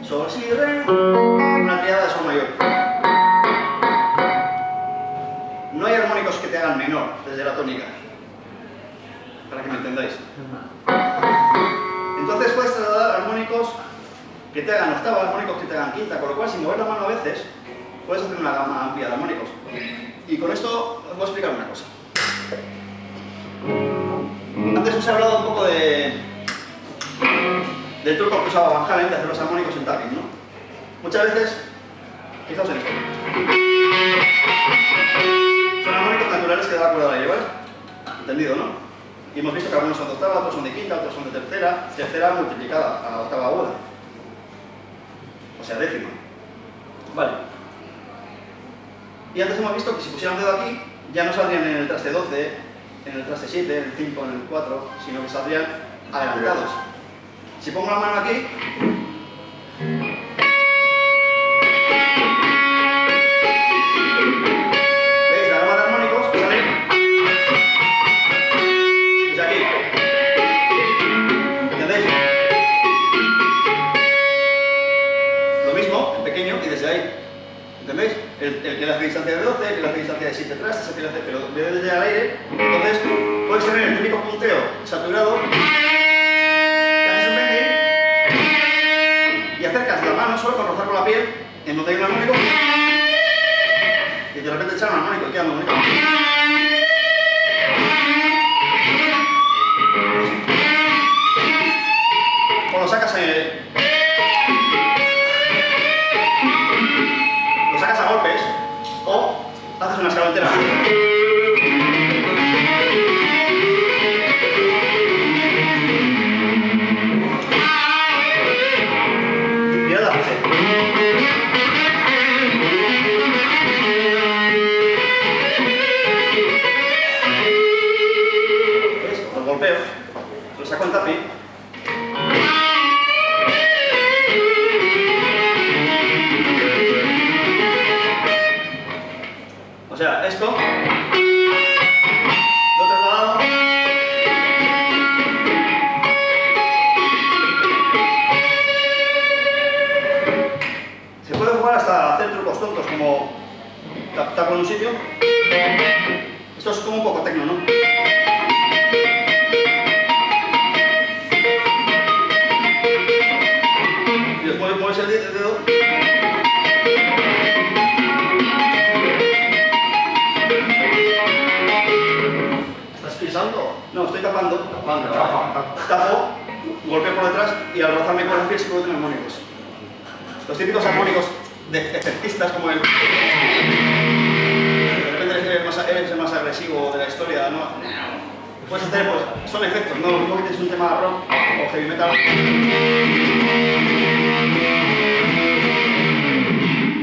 Sol, si, re, una tríada de sol mayor. No hay armónicos que te hagan menor desde la tónica, para que me entendáis. Entonces puedes trasladar armónicos que te hagan octava, armónicos que te hagan quinta, con lo cual, sin mover la mano a veces, puedes hacer una gama amplia de armónicos. Y con esto os voy a explicar una cosa. Antes os he hablado un poco del truco que usaba Van Halen de hacer los armónicos en tapping, ¿no? Muchas veces, fijaos en esto. Son armónicos naturales que da la cuerda al aire, ¿vale? ¿Entendido, no? Y hemos visto que algunos son de octava, otros son de quinta, otros son de tercera, tercera multiplicada a octava aguda. O sea, décima. Vale. Y antes hemos visto que si pusiera un dedo aquí, ya no saldrían en el traste 12, en el traste 7, en el 5, en el 4, sino que saldrían adelantados. Si pongo la mano aquí, ¿veis? La gama de armónicos sale desde aquí. ¿Entendéis? Lo mismo, en pequeño y desde ahí. ¿Entendéis? El que le hace distancia de 12, el que le hace distancia de 7 trastes, el que le hace, pero desde el aire. Entonces, puedes tener el típico punteo saturado, que haces un bending y acercas la mano solo con rozar con la piel, en donde hay un armónico, y de repente echar un armónico y queda un armónico. O lo sacas a golpes o haces una escala entera. base. ¿Ves? Los golpeo, lo saco en tapping. O sea, esto lo he trasladado. Se puede jugar hasta hacer trucos tontos como tapo en un sitio. Esto es como un poco tecno, ¿no? Y después mueves el dedo. ¿Estás pisando? No, estoy tapando. Tapando. Tapo, golpeo por detrás y al rozarme con los pies se producen armónicos. Los típicos armónicos de efectistas como el... De repente eres el más agresivo de la historia, ¿no? Puedes hacer, pues, son efectos, ¿no? Lo mismo que tienes un tema rock o heavy metal.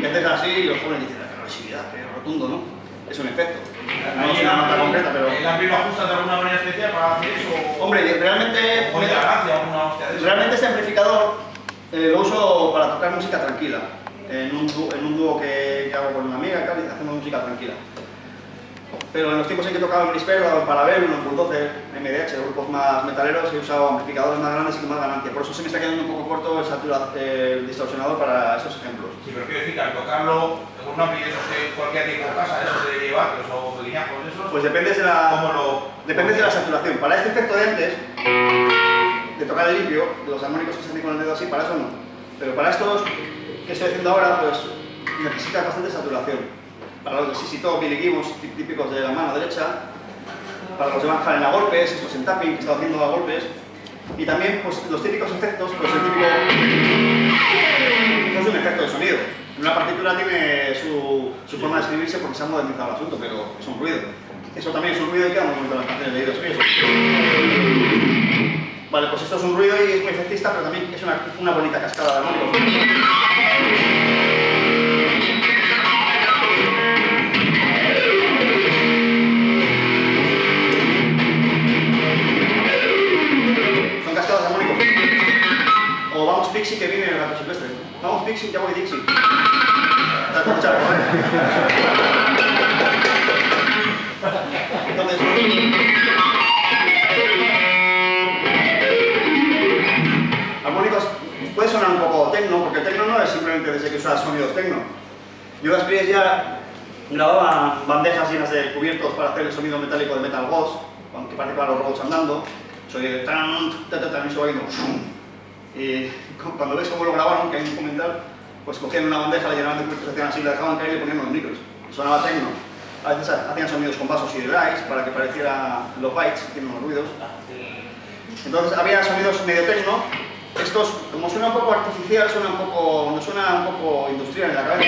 Y haces así y los jóvenes dicen, qué agresividad, qué rotundo, ¿no? Es un efecto. No es una nota concreta, pero... ¿El ampli lo ajustas de alguna manera especial para hacer eso? Hombre, realmente... ¿O de la gracia o alguna hostia de eso? Realmente este amplificador lo uso para tocar música tranquila. En un dúo que hago con una amiga y tal, y hacemos música tranquila. Pero en los tiempos en que tocaba en Brisper, para ver unos Bulldozer, MDH, grupos más metaleros, he usado amplificadores más grandes y con más ganancia. Por eso se me está quedando un poco corto el distorsionador para esos ejemplos. Sí, pero quiero decir que al tocarlo con un ampli de esos que cualquier tipo de casa, esos de llevarlos o lineajos de esos, Pues depende de la saturación. Para este efecto de antes, de tocar el limpio, de los armónicos que se hacen con el dedo así, para eso no. Pero para estos que estoy haciendo ahora, pues necesita bastante saturación. Para los de Sissy Top, Billy Gibbons, típicos de la mano derecha, para los de Van Halen a golpes, estos en tapping que he estado haciendo a golpes, y también pues, los típicos efectos, pues el típico no es un efecto de sonido. En una partitura tiene su forma de escribirse porque se ha modernizado el asunto, pero es un ruido. Eso también es un ruido y queda muy bonito en las canciones de Ido Street. Vale, pues esto es un ruido y es muy efectista, pero también es una bonita cascada de armónicos. Son cascadas de armónicos. O vamos Pixie que viene el gato silvestre. Vamos Pixie, ya voy Dixie. Te has escuchado, Entonces... armónicos puede sonar un poco tecno, porque el tecno no es simplemente desde que usas sonidos tecno. Judas Priest ya grababa bandejas llenas de cubiertos para hacer el sonido metálico de Metal Ghost, aunque parece que van los robots andando, soy tan, y se va viendo. Y cuando ves cómo lo grabaron, que hay un documental, pues cogían una bandeja, la llenaban de cubiertos, hacían así, la dejaban caer y le ponían los micros. Sonaba tecno. A veces hacían sonidos con basos y delays para que pareciera los bytes, tienen unos ruidos. Entonces había sonidos medio tecno. Estos, como suena un poco artificial, nos suena un poco industrial en la cabeza.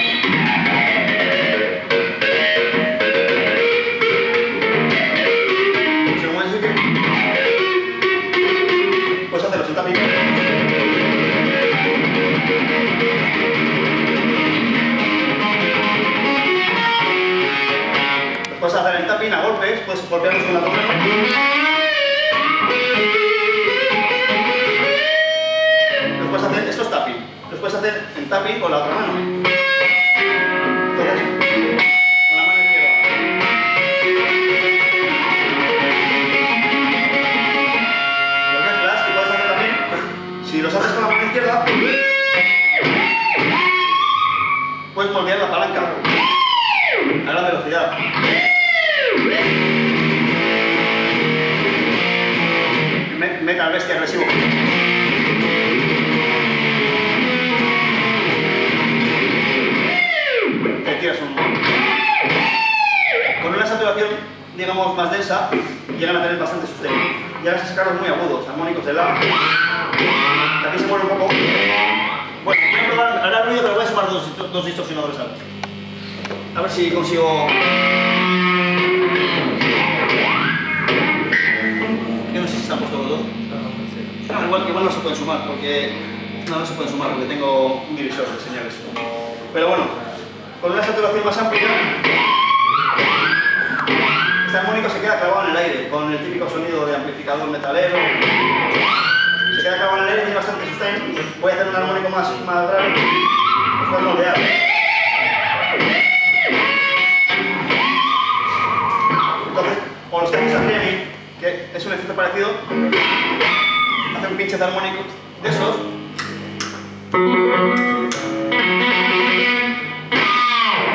Según el sitio, puedes hacerlos en tapping. Los puedes hacer en tapping a golpes, puedes golpearlos con la mano. Esto es tapping, los puedes hacer en tapping con la otra mano. Entonces, con la mano izquierda. Los mezclas que puedes hacer también, si los haces con la mano izquierda, puedes moldear la palanca a gran velocidad. Metal bestia agresivo. Con una saturación, digamos, más densa, llegan a tener bastante sustain. Llegan a sacarlos muy agudos, armónicos de la. Aquí se mueve un poco. Bueno, voy a probar, hará ruido, pero voy a sumar dos distorsionadores antes. A ver si consigo. Yo no sé si están puestos los dos. No, igual no se pueden sumar, porque No se pueden sumar porque tengo un divisor de señales. Pero bueno, con una saturación más amplia, este armónico se queda clavado en el aire, con el típico sonido de amplificador metalero. Se queda clavado en el aire, tiene bastante sustain. Voy a hacer un armónico más grave, que puedo moldear. Entonces, con los tenis Adriani, que es un efecto parecido, hace un pinche de armónico de esos. Y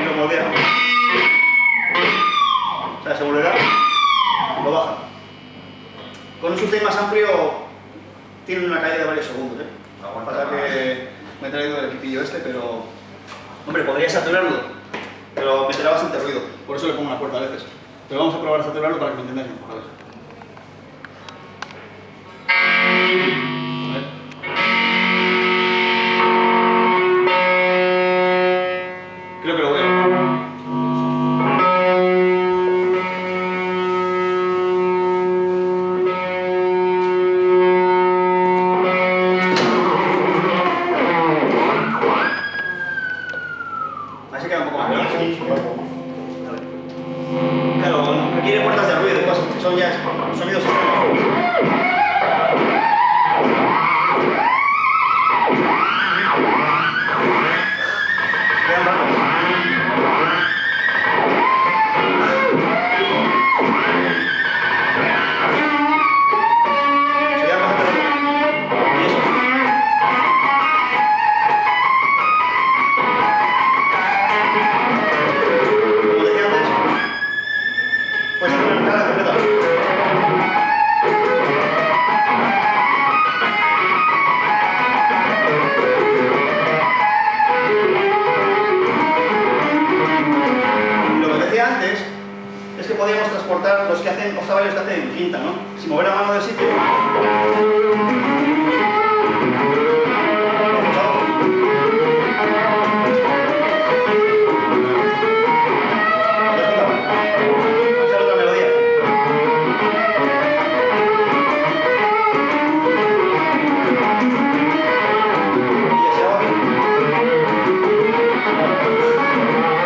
lo moldea. O sea, se volverá, lo baja. Con un sustain más amplio, tiene una caída de varios segundos. Pasa que me he traído el equipillo este, pero... Hombre, podría saturarlo, pero me será bastante ruido. Por eso le pongo una puerta a veces. Pero vamos a probar a saturarlo para que me entendáis mejor. A ver. Creo que lo voy a ver. Ahí se queda un poco más grande. Claro, requiere puertas de ruido y cosas, que son ya sonidos extremos. Quedan bajos. Se quedan bastante bajos. Y eso. Como decía antes, puedes hacer una escala completa. Y lo que decía antes es que podíamos transportar los que hacen octavarios que hacen en quinta, ¿no? Si mover la mano del sitio. Vamos a hacer otra melodía. Y ya se va bien.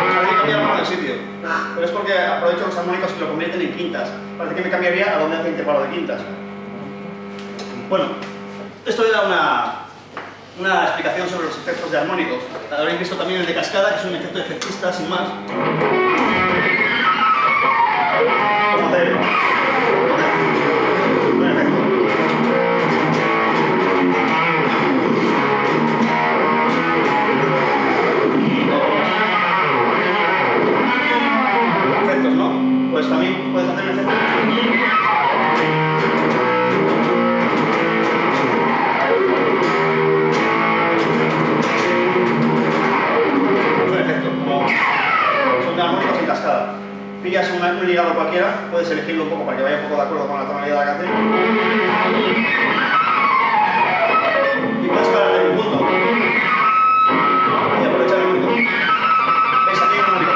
Ahora hay que cambiar la mano del sitio. Pero es porque aprovecho los armónicos y lo convierten en quintas. Parece que me cambiaría a donde hace intervalo de quintas. Bueno, esto era una explicación sobre los efectos de armónicos. Habréis visto también el de cascada, que es un efecto efectista sin más. Vamos a hacer un efecto. Efectos, ¿no? Pues también puedes hacer un efecto. Es un efecto, como son de armónicos en cascada. Pillas un ligado cualquiera, puedes elegirlo un poco para que vaya un poco de acuerdo con la tonalidad de la canción. Y puedes parar en un punto. Y aprovechar el único. ¿Veis aquí un único?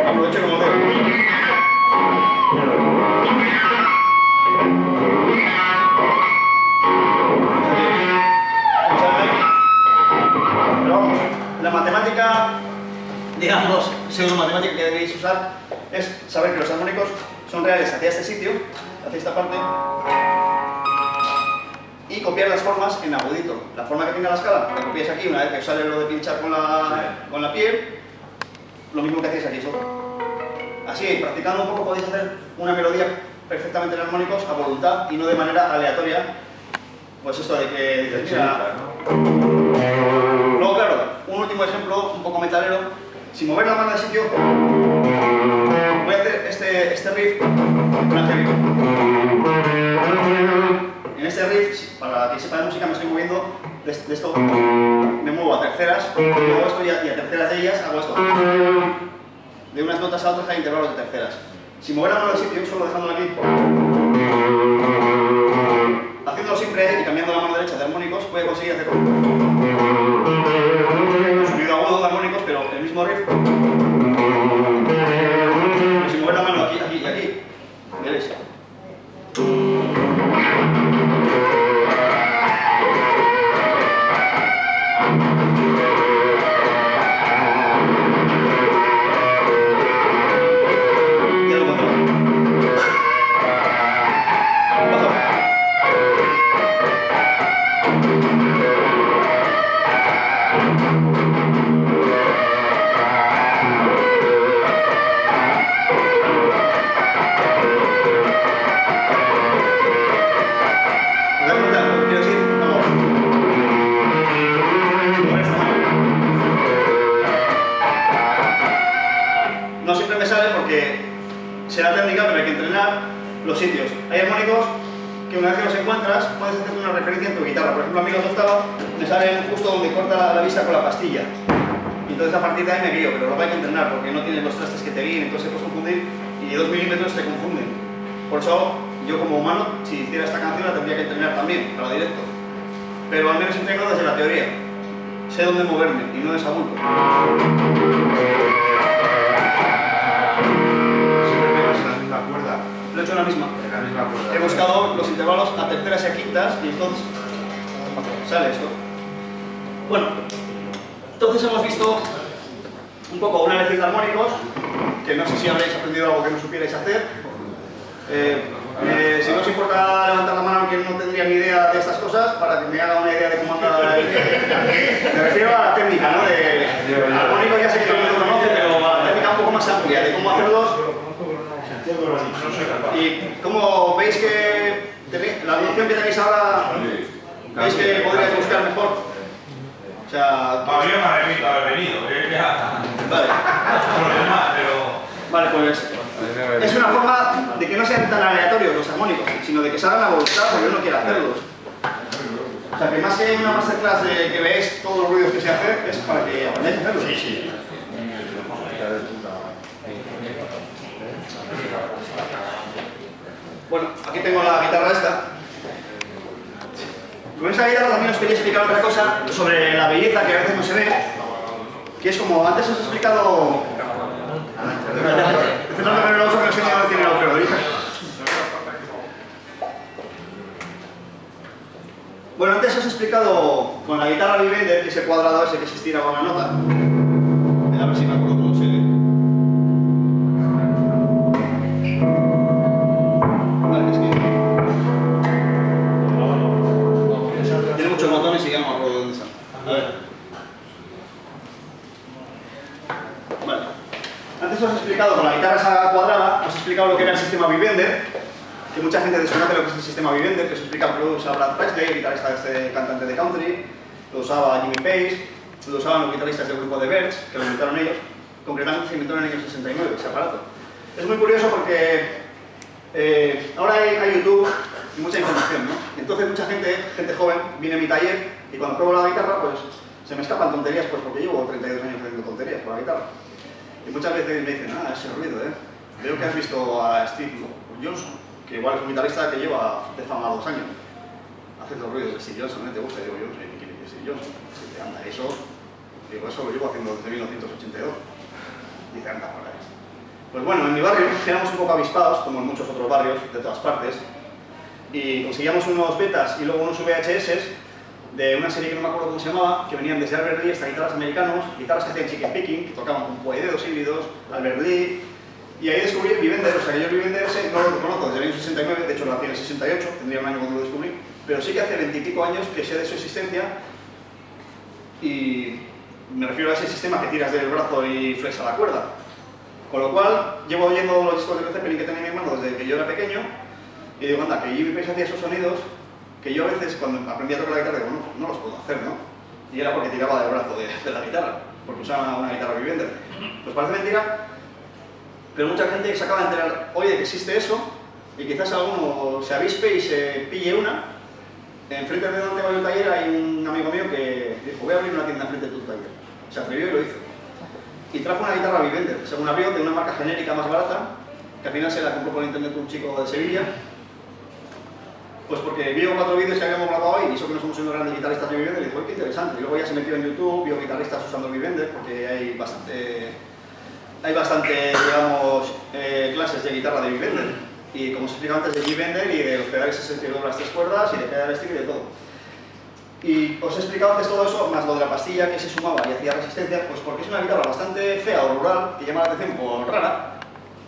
Aprovecho como veo. Pero vamos, la matemática, digamos, pseudo-matemática que debéis usar es saber que los armónicos son reales hacia este sitio, hacia esta parte, y copiar las formas en agudito. La forma que tenga la escala, la copiáis aquí una vez que os sale lo de pinchar con la piel, lo mismo que hacéis aquí. Así, practicando un poco, podéis hacer una melodía perfectamente en armónicos a voluntad y no de manera aleatoria. Pues esto de que dices, mira... Luego, claro, un último ejemplo, un poco metalero. Si mover la mano del sitio, voy a hacer este riff, una heavy. En este riff, para que sepa de música, me estoy moviendo de esto, me muevo a terceras, hago esto y a terceras de ellas hago esto. De unas notas a otras hay intervalos de terceras. Si mover la mano del sitio, solo dejándola aquí, haciéndolo siempre y cambiando la mano derecha de armónicos, voy a conseguir hacer un sonido agudo de armónicos, pero el mismo riff. Pero si mover la mano aquí, aquí y aquí, veréis. sitios. Hay armónicos que una vez que los encuentras puedes hacer una referencia en tu guitarra. Por ejemplo, a mí los octavos me salen justo donde corta la vista con la pastilla. Y entonces a partir de ahí me guío, pero luego hay que entrenar porque no tienes los trastes que te guíen, entonces te puedes confundir y 2 milímetros te confunden. Por eso yo como humano, si hiciera esta canción la tendría que entrenar también para directo. Pero al menos entreno desde la teoría. Sé dónde moverme y no desabulto. Siempre pegas en la misma cuerda. Lo he hecho en la misma. En la misma cuerda. He buscado los intervalos a terceras y a quintas y entonces sale esto. Bueno, entonces hemos visto un poco una lección de armónicos, que no sé si habréis aprendido algo que no supierais hacer. Si no os importa levantar la mano, que no tendría ni idea de estas cosas, para que me haga una idea de cómo anda la... Me refiero a la técnica, ¿no? De armónicos ya sé que todo el mundo conoce, pero a la técnica un poco más amplia, de cómo hacerlos. Y como veis que la noción que tenéis ahora, veis que podríais buscar mejor. O sea... Para mí me ha remito haber venido, Vale. Vale, pues... Es una forma de que no sean tan aleatorios los armónicos, sino de que salgan a voluntad porque uno quiere hacerlos. O sea, que más que una masterclass de que veáis todos los ruidos que se hacen, es para que aprendáis a hacerlos. Sí, sí. Bueno, aquí tengo la guitarra esta. Con esta guitarra también os quería explicar otra cosa sobre la belleza que a veces no se ve, que es como antes os he explicado... Fernando con el oso que no sé ni dónde tiene el agujero, ¿viste? Bueno, antes os he explicado con la guitarra Vivender, que es el cuadrado ese que se estira con la nota. A ver si me acuerdo cómo se ve. Vale, es que... Tiene muchos botones y ya no me acuerdo dónde están. A ver. Vale. Antes os he explicado con la guitarra esa cuadrada, os he explicado lo que era el sistema Vivender, que mucha gente desconoce lo que es el sistema Vivender, que os he explicado que lo usaba Brad Paisley, el guitarrista de este cantante de country, lo usaba Jimmy Page, lo usaban los guitarristas del grupo The Byrds, que lo inventaron ellos, concretamente se inventó en el año 69, ese aparato. Es muy curioso porque ahora hay YouTube y mucha información, ¿no? Entonces mucha gente joven, viene a mi taller y cuando pruebo la guitarra, pues se me escapan tonterías, pues porque llevo 32 años haciendo tonterías con la guitarra. Y muchas veces me dicen, ese ruido, veo que has visto a Steve Johnson, que igual es un guitarrista que lleva de fama 2 años, haciendo ruidos de Steve Johnson, ¿te gusta? Digo, yo no sé ni quién es Steve Johnson. Dice, anda, eso lo llevo haciendo desde 1982. Dice, anda, por ahí. Pues bueno, en mi barrio éramos un poco avispados, como en muchos otros barrios de todas partes, y conseguíamos unos betas y luego unos VHS de una serie que no me acuerdo cómo se llamaba, que venían desde Albert Lee hasta guitarras americanos, guitarras que hacían chicken picking, que tocaban con puededos híbridos, Albert Lee, y ahí descubrí el Vivender. O sea, que yo el Vivender ese no lo conozco desde el año 69, de hecho lo hacía en el 68, tendría un año cuando lo descubrí, pero sí que hace 20 y pico años que sé de su existencia, y me refiero a ese sistema que tiras del brazo y flexa la cuerda. Con lo cual, llevo oyendo los discos de Led Zeppelin que tenía mi hermano desde que yo era pequeño, y digo, anda, que Jimmy Page hacía esos sonidos, que yo a veces cuando aprendí a tocar la guitarra digo, no los puedo hacer, ¿no? Y era porque tiraba del brazo de la guitarra, porque usaba una guitarra Vivender. Pues parece mentira, pero mucha gente se acaba de enterar, oye, que existe eso, y quizás alguno se avispe y se pille una. Enfrente de donde va el taller hay un amigo mío que dijo, voy a abrir una tienda enfrente de tu taller. Se atrevió y lo hizo. Y trajo una guitarra Vivender, según abrió, de una marca genérica más barata, que al final se la compró por internet un chico de Sevilla. Pues porque vio 4 vídeos que habíamos grabado ahí y eso que no somos unos grandes guitarristas de Vivender y dijo, qué interesante. Y luego ya se metió en YouTube, vio guitarristas usando el Vivender, porque hay bastante digamos, clases de guitarra de Vivender. Y como os explicaba antes, de Vivender y de los pedales 62 las 3 cuerdas y de pedal stick y de todo. Y os he explicado antes todo eso, más lo de la pastilla que se sumaba y hacía resistencia, pues porque es una guitarra bastante fea o rural, que llama la atención por rara.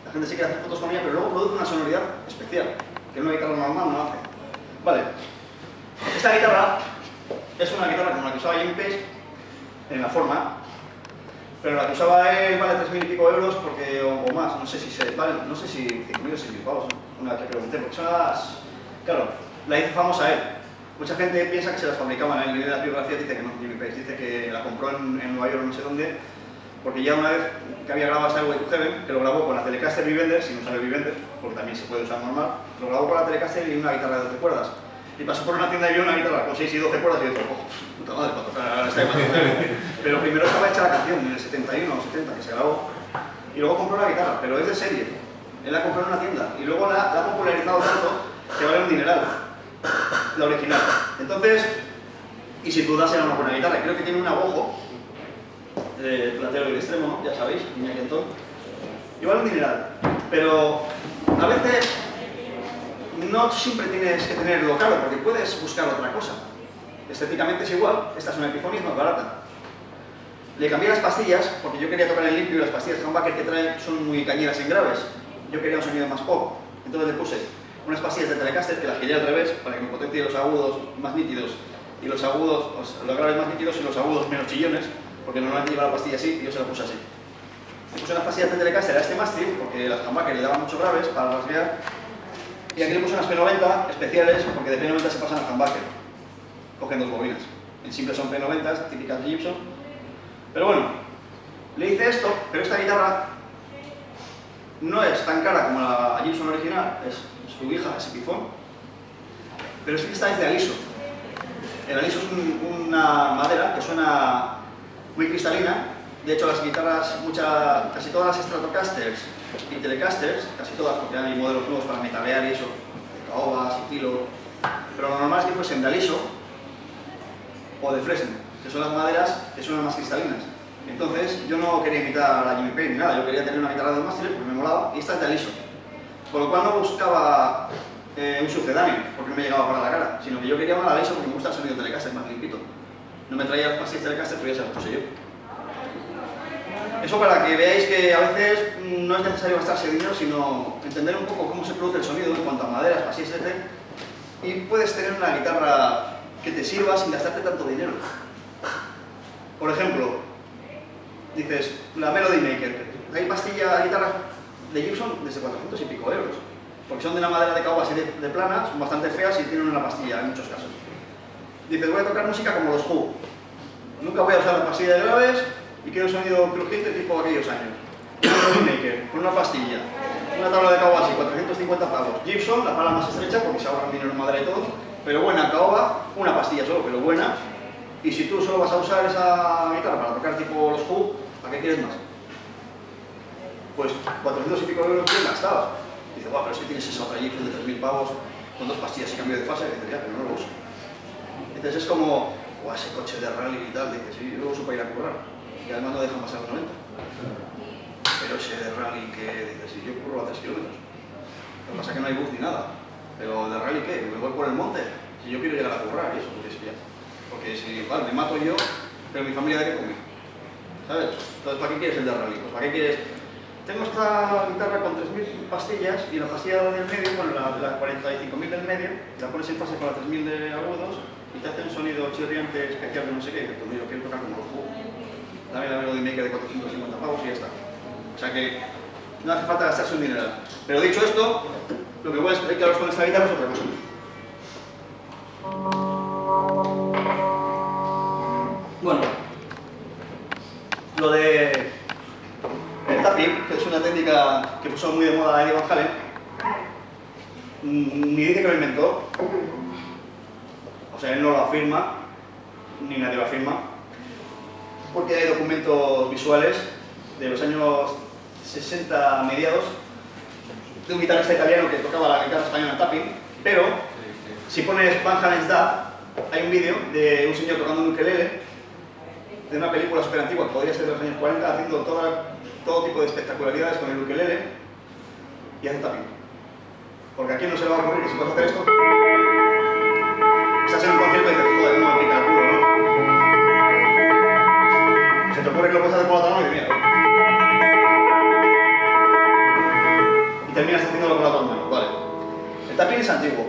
La gente sí quiere hacer fotos con ella, pero luego produce una sonoridad especial, que una guitarra normal no hace. Vale, esta guitarra es una guitarra como la que usaba Jimmy Page en la forma, pero la que usaba él vale 3.000 y pico euros porque, o más, no sé si 5.000 o 6.000 pavos, una que pregunté, porque son las... Claro, la hizo famosa él. Mucha gente piensa que se las fabricaban, en la biografía dice que no, Jimmy Page dice que la compró en Nueva York no sé dónde, porque ya una vez que había grabado Stairway to Heaven, que lo grabó con la Telecaster Vivender, sin usar el Vivender, porque también se puede usar normal, lo grabó con la Telecaster y una guitarra de 12 cuerdas. Y pasó por una tienda y vio una guitarra con 6 y 12 cuerdas y dijo, oh, puta madre, para tocar ahora está de. Pero primero estaba hecha la canción, en el 71 o 70, que se grabó. Y luego compró la guitarra, pero es de serie. Él la compró en una tienda. Y luego la ha popularizado tanto que vale un dineral. La original. Entonces, y sin duda será una buena guitarra. Creo que tiene un agujo, platero y de extremo, ¿no? Ya sabéis, Iñaki Antón. Y vale un dineral. Pero a veces no siempre tienes que tenerlo claro, porque puedes buscar otra cosa. Estéticamente es igual, esta es una Epiphone y es más barata. Le cambié las pastillas, porque yo quería tocar en limpio y las pastillas de humbucker que trae son muy cañeras en graves. Yo quería un sonido más pop, entonces le puse unas pastillas de Telecaster que las giré al revés para que me potencie los agudos más nítidos y los agudos, los graves más nítidos y los agudos menos chillones, porque normalmente lleva la pastilla así y yo se la puse así. Le puse unas pastillas de Telecaster a este mástil, porque las humbucker le daban mucho graves para rasguear, y aquí le puse unas P90 especiales, porque de P90 se pasan a humbucker. Cogen dos bobinas. En simple son P90, típicas de Gibson. Pero bueno, le hice esto, pero esta guitarra no es tan cara como la Gibson original, es su hija, es Epiphone. Pero sí que esta es de aliso. El aliso es una madera que suena muy cristalina. De hecho, las guitarras, casi todas las Stratocasters y Telecasters, casi todas, porque hay modelos nuevos para metalear y eso, de caoba, sigilo, pero lo normal es que fuesen de aliso o de Fresno, que son las maderas que suenan más cristalinas. Entonces, yo no quería imitar a Jimmy Page ni nada, yo quería tener una guitarra de máster porque me molaba, y esta es de aliso. Por lo cual no buscaba un sucedáneo, porque no me llegaba para la cara, sino que yo quería una de aliso porque me gusta el sonido Telecaster más limpito. No me traía las pastillas Telecaster, pero ya se las puse yo. Eso para que veáis que a veces no es necesario gastarse dinero, sino entender un poco cómo se produce el sonido en cuanto a maderas, pastillas, etc. Y puedes tener una guitarra que te sirva sin gastarte tanto dinero. Por ejemplo, dices, la Melody Maker. Hay pastillas, guitarras de Gibson desde 400 y pico euros. Porque son de una madera de caoba así de plana, son bastante feas y tienen una pastilla en muchos casos. Dices, voy a tocar música como los Who. Nunca voy a usar las pastillas de graves y quiero un sonido crujiente tipo aquellos años. Una Melody Maker, con una pastilla, una tabla de caoba así, 450 pavos. Gibson, la pala más estrecha porque se ahorran dinero en madera y todo. Pero buena caoba, una pastilla solo, pero buena. Y si tú solo vas a usar esa guitarra para tocar tipo los Who, ¿para qué quieres más? Pues 400 y pico euros bien gastados. Dices, guau, pero es que tienes esa otra Gibson de 3000 pavos con dos pastillas y cambio de fase. Y dices, ya, pero no lo uso. Entonces es como, guau, ese coche de rally y tal. Dices, sí, yo lo uso para ir a currar. Y además no dejan pasar los 90. Pero ese de rally que dices, si yo curro a 3 kilómetros. Lo que pasa es que no hay bus ni nada. Pero de rally, ¿qué? Me voy por el monte. Si yo quiero llegar a currar y eso, porque si, vale, me mato yo, pero mi familia de qué come. ¿Sabes? Entonces, ¿para qué quieres el de rally? Pues ¿para qué quieres? Tengo esta guitarra con 3000 pastillas y la pastilla del medio, bueno, la 45.000 del medio, la pones en fase con la 3000 de agudos y te hace un sonido chirriante especial de no sé qué, y pues yo quiero tocar como los Who. Dame la Melody Maker de 450 pavos y ya está. O sea que no hace falta gastarse un dineral. Pero dicho esto, lo que voy a explicaros con esta guitarra es otra cosa. Bueno, lo de el tapping, que es una técnica que puso muy de moda Eddie Van Halen, ni dice que lo inventó, o sea, él no lo afirma, ni nadie lo afirma, porque hay documentos visuales de los años 60 mediados de un guitarrista italiano que tocaba la guitarra española tapping, pero si pones Van Halen's Dad, hay un vídeo de un señor tocando un ukelele de una película súper antigua, que podría ser de los años 40, haciendo todo tipo de espectacularidades con el ukelele y hace tapping. Porque a quién no se le va a ocurrir que si puedes hacer esto, estás en un concierto y dices, joder, no me pica el culo, ¿no? Se te ocurre que lo puedes hacer con la otra mano y mira. Y terminas haciéndolo con la otra mano, vale. El tapping es antiguo.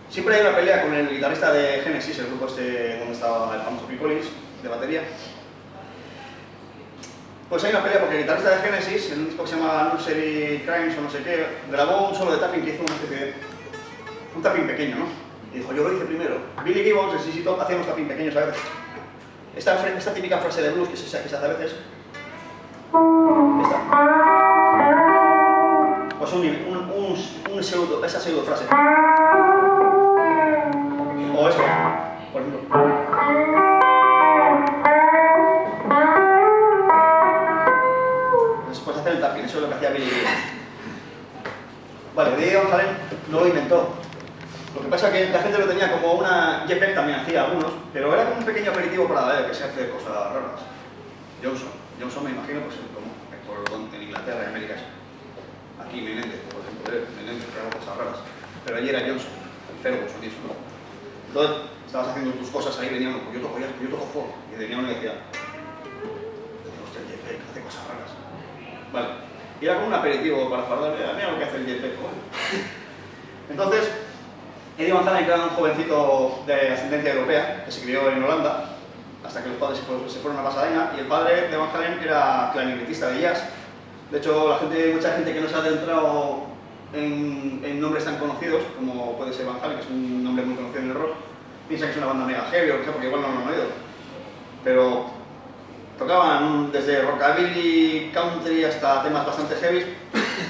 Siempre hay una pelea con el guitarrista de Genesis, el grupo este donde estaba el famoso Phil Collins, de batería. Pues hay una pelea porque el guitarrista de Genesis, en un disco que se llama Nursery Crimes o no sé qué, grabó un solo de tapping que hizo una especie de... un tapping pequeño, ¿no? Y dijo, yo lo hice primero. Billy Gibbons, el CC Top, hacía unos tapping pequeños a veces. Esta típica frase de blues que se hace a veces. Esta. Pues un esa pseudo frase. O esto, por ejemplo. Después hacer el tapping, eso es lo que hacía Billy Graham. Vale, Eddie Van Halen no lo inventó. Lo que pasa es que la gente lo tenía como una... Jeff Beck también hacía algunos, pero era como un pequeño aperitivo para ver que se hace cosas raras. Johnson me imagino, pues como en Inglaterra, en América. Aquí Menéndez, por ejemplo, Menéndez que hago cosas raras. Pero allí era Johnson, el Ferguson y eso, ¿no? Entonces, estabas haciendo tus cosas ahí, venía uno, pues yo toco folk, y venía uno y decía, hostia, el Jeff Beck hace cosas raras. Vale, y era como un aperitivo para fardar, mira lo que hace el Jeff Beck. Entonces, Eddie Van Halen era un jovencito de ascendencia europea, que se crió en Holanda, hasta que los padres se fueron a Pasadena, y el padre de Van Halen era clarinetista de jazz. De hecho, mucha gente que no se ha adentrado en nombres tan conocidos, como puede ser Van Halen, que es un nombre muy conocido en el rock, piensa que es una banda mega heavy o lo que sea, porque igual no lo han oído. Pero tocaban desde rockabilly, country, hasta temas bastante heavy,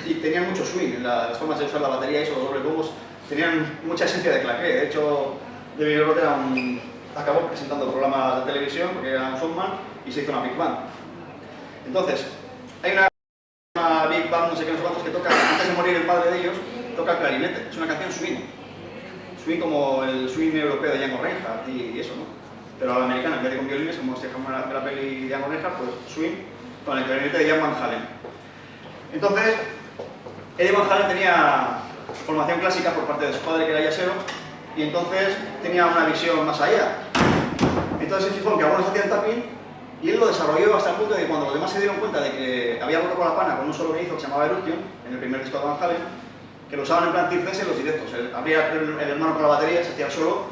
y tenían mucho swing en las formas de usar la batería y esos doble bombos. Tenían mucha esencia de claqué. De hecho, David Roth acabó presentando programas de televisión porque era un showman y se hizo una big band. Entonces, hay una big band, no sé qué, no sé cuántos, que toca, antes de morir el padre de ellos, toca el clarinete. Es una canción swing. Swing como el swing europeo de Django Reinhardt y eso, ¿no? Pero a la americana, en vez de con violines, como se llama la peli de Django Reinhardt, pues swing con el clarinete de Jan Van Halen. Entonces, Eddie Van Halen tenía formación clásica por parte de su padre, que era jazzero, y entonces tenía una visión más allá. Entonces se fijó en que algunos hacían tapping y él lo desarrolló hasta el punto de que cuando los demás se dieron cuenta de que había roto con la pana con un solo que hizo que se llamaba Eruption, en el primer disco de Van Halen, que lo usaban en plan circense en los directos. Abría el hermano con la batería, se hacía el solo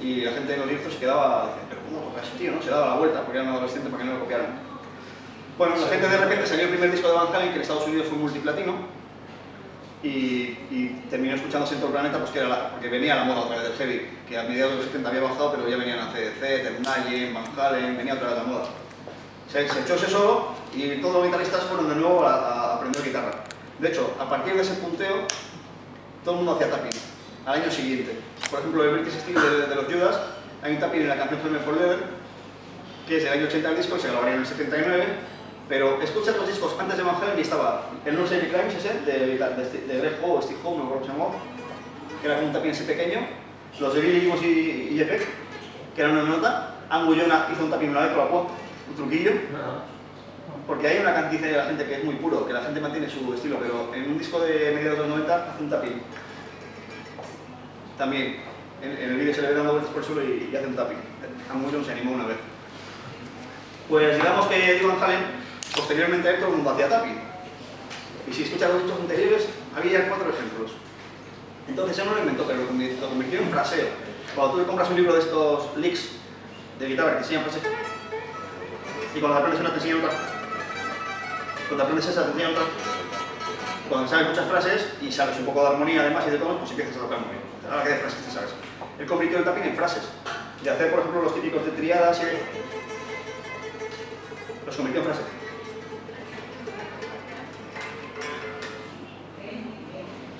y la gente en los directos se quedaba, decía, pero ¿cómo toca ese tío? ¿No? Se daba la vuelta porque era un adolescente para que no lo copiaran. Bueno, la gente de repente salió el primer disco de Van Halen, que en Estados Unidos fue multiplatino, y terminó escuchándose en todo el planeta pues, porque venía la moda otra vez del heavy, que a mediados de los 70 había bajado, pero ya venían a CDC, Ted Nugent, Van Halen, venía otra vez la moda. Se echó ese solo y todos los guitarristas fueron de nuevo a aprender guitarra. De hecho, a partir de ese punteo, todo el mundo hacía tapping al año siguiente. Por ejemplo, el British Steel de los Judas, hay un tapping en la canción Flame for Leather, que es del año 80 el disco y se grabaría en el 79. Pero escuchas los discos antes de Van Halen y estaba el Nursery Rhymes ese, de Greg Ho o Steve Howe, no me acuerdo cómo se llamaba, que era como un tapping así pequeño, los de Billy Gibbons y Jeff Beck, que era una nota, Angus Young hizo un tapping una vez con la voz, un truquillo, porque hay una cantidad de la gente que es muy puro, que la gente mantiene su estilo, pero en un disco de mediados de los 90 hace un tapping. También, en el vídeo se le ve dando vueltas por el suelo y hace un tapping. Angus Young se animó una vez. Pues digamos que Eddie Van Halen, posteriormente a esto, todo el mundo hacía tapping. Y si escuchas los discos anteriores, había 4 ejemplos. Entonces él no lo inventó, pero lo convirtió en fraseo. Cuando tú le compras un libro de estos licks de guitarra que te enseñan frases, y cuando aprendes una te enseñan otra, cuando aprendes esa te enseñan otra, cuando sabes muchas frases y sabes un poco de armonía además y de todo, pues empiezas a tocar muy bien. Ahora que de frases te sabes. Él convirtió el tapping en frases. De hacer, por ejemplo, los típicos de triadas y los convirtió en frases.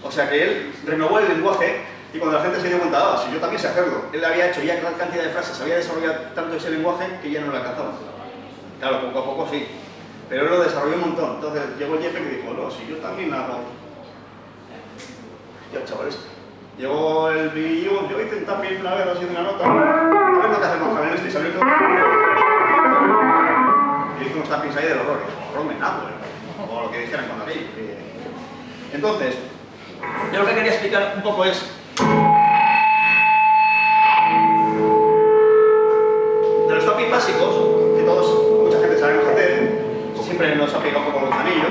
O sea que él renovó el lenguaje y cuando la gente se dio cuenta, si yo también sé hacerlo, él había hecho ya gran cantidad de frases, había desarrollado tanto ese lenguaje que ya no le alcanzaba. Claro, poco a poco sí, pero él lo desarrolló un montón. Entonces llegó el Jeff y dijo, no, si yo también hago... Ya, chavales. Llegó el Billy Gibbons, yo hice también una vez así de una nota, a ver lo que hacemos con esto y salió todo. Y hizo unos tappings ahí del horror, horror menado, o lo que dijeran con aquello. Entonces, yo lo que quería explicar un poco es de los tappings básicos, que mucha gente sabemos hacer, siempre nos ha pegado un poco los anillos.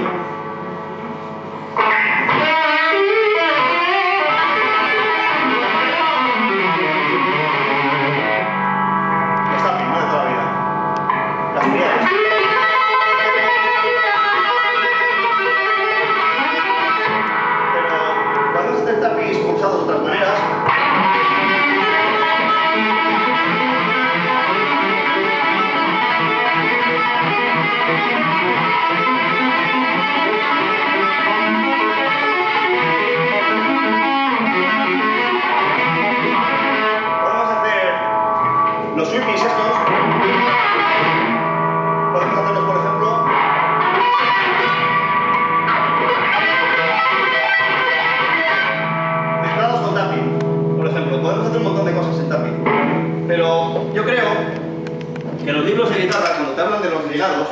Los tappings, no de toda la vida. Las triadas. El tapping es pulsado de otras maneras. Que los libros de guitarra, cuando te hablan de los ligados,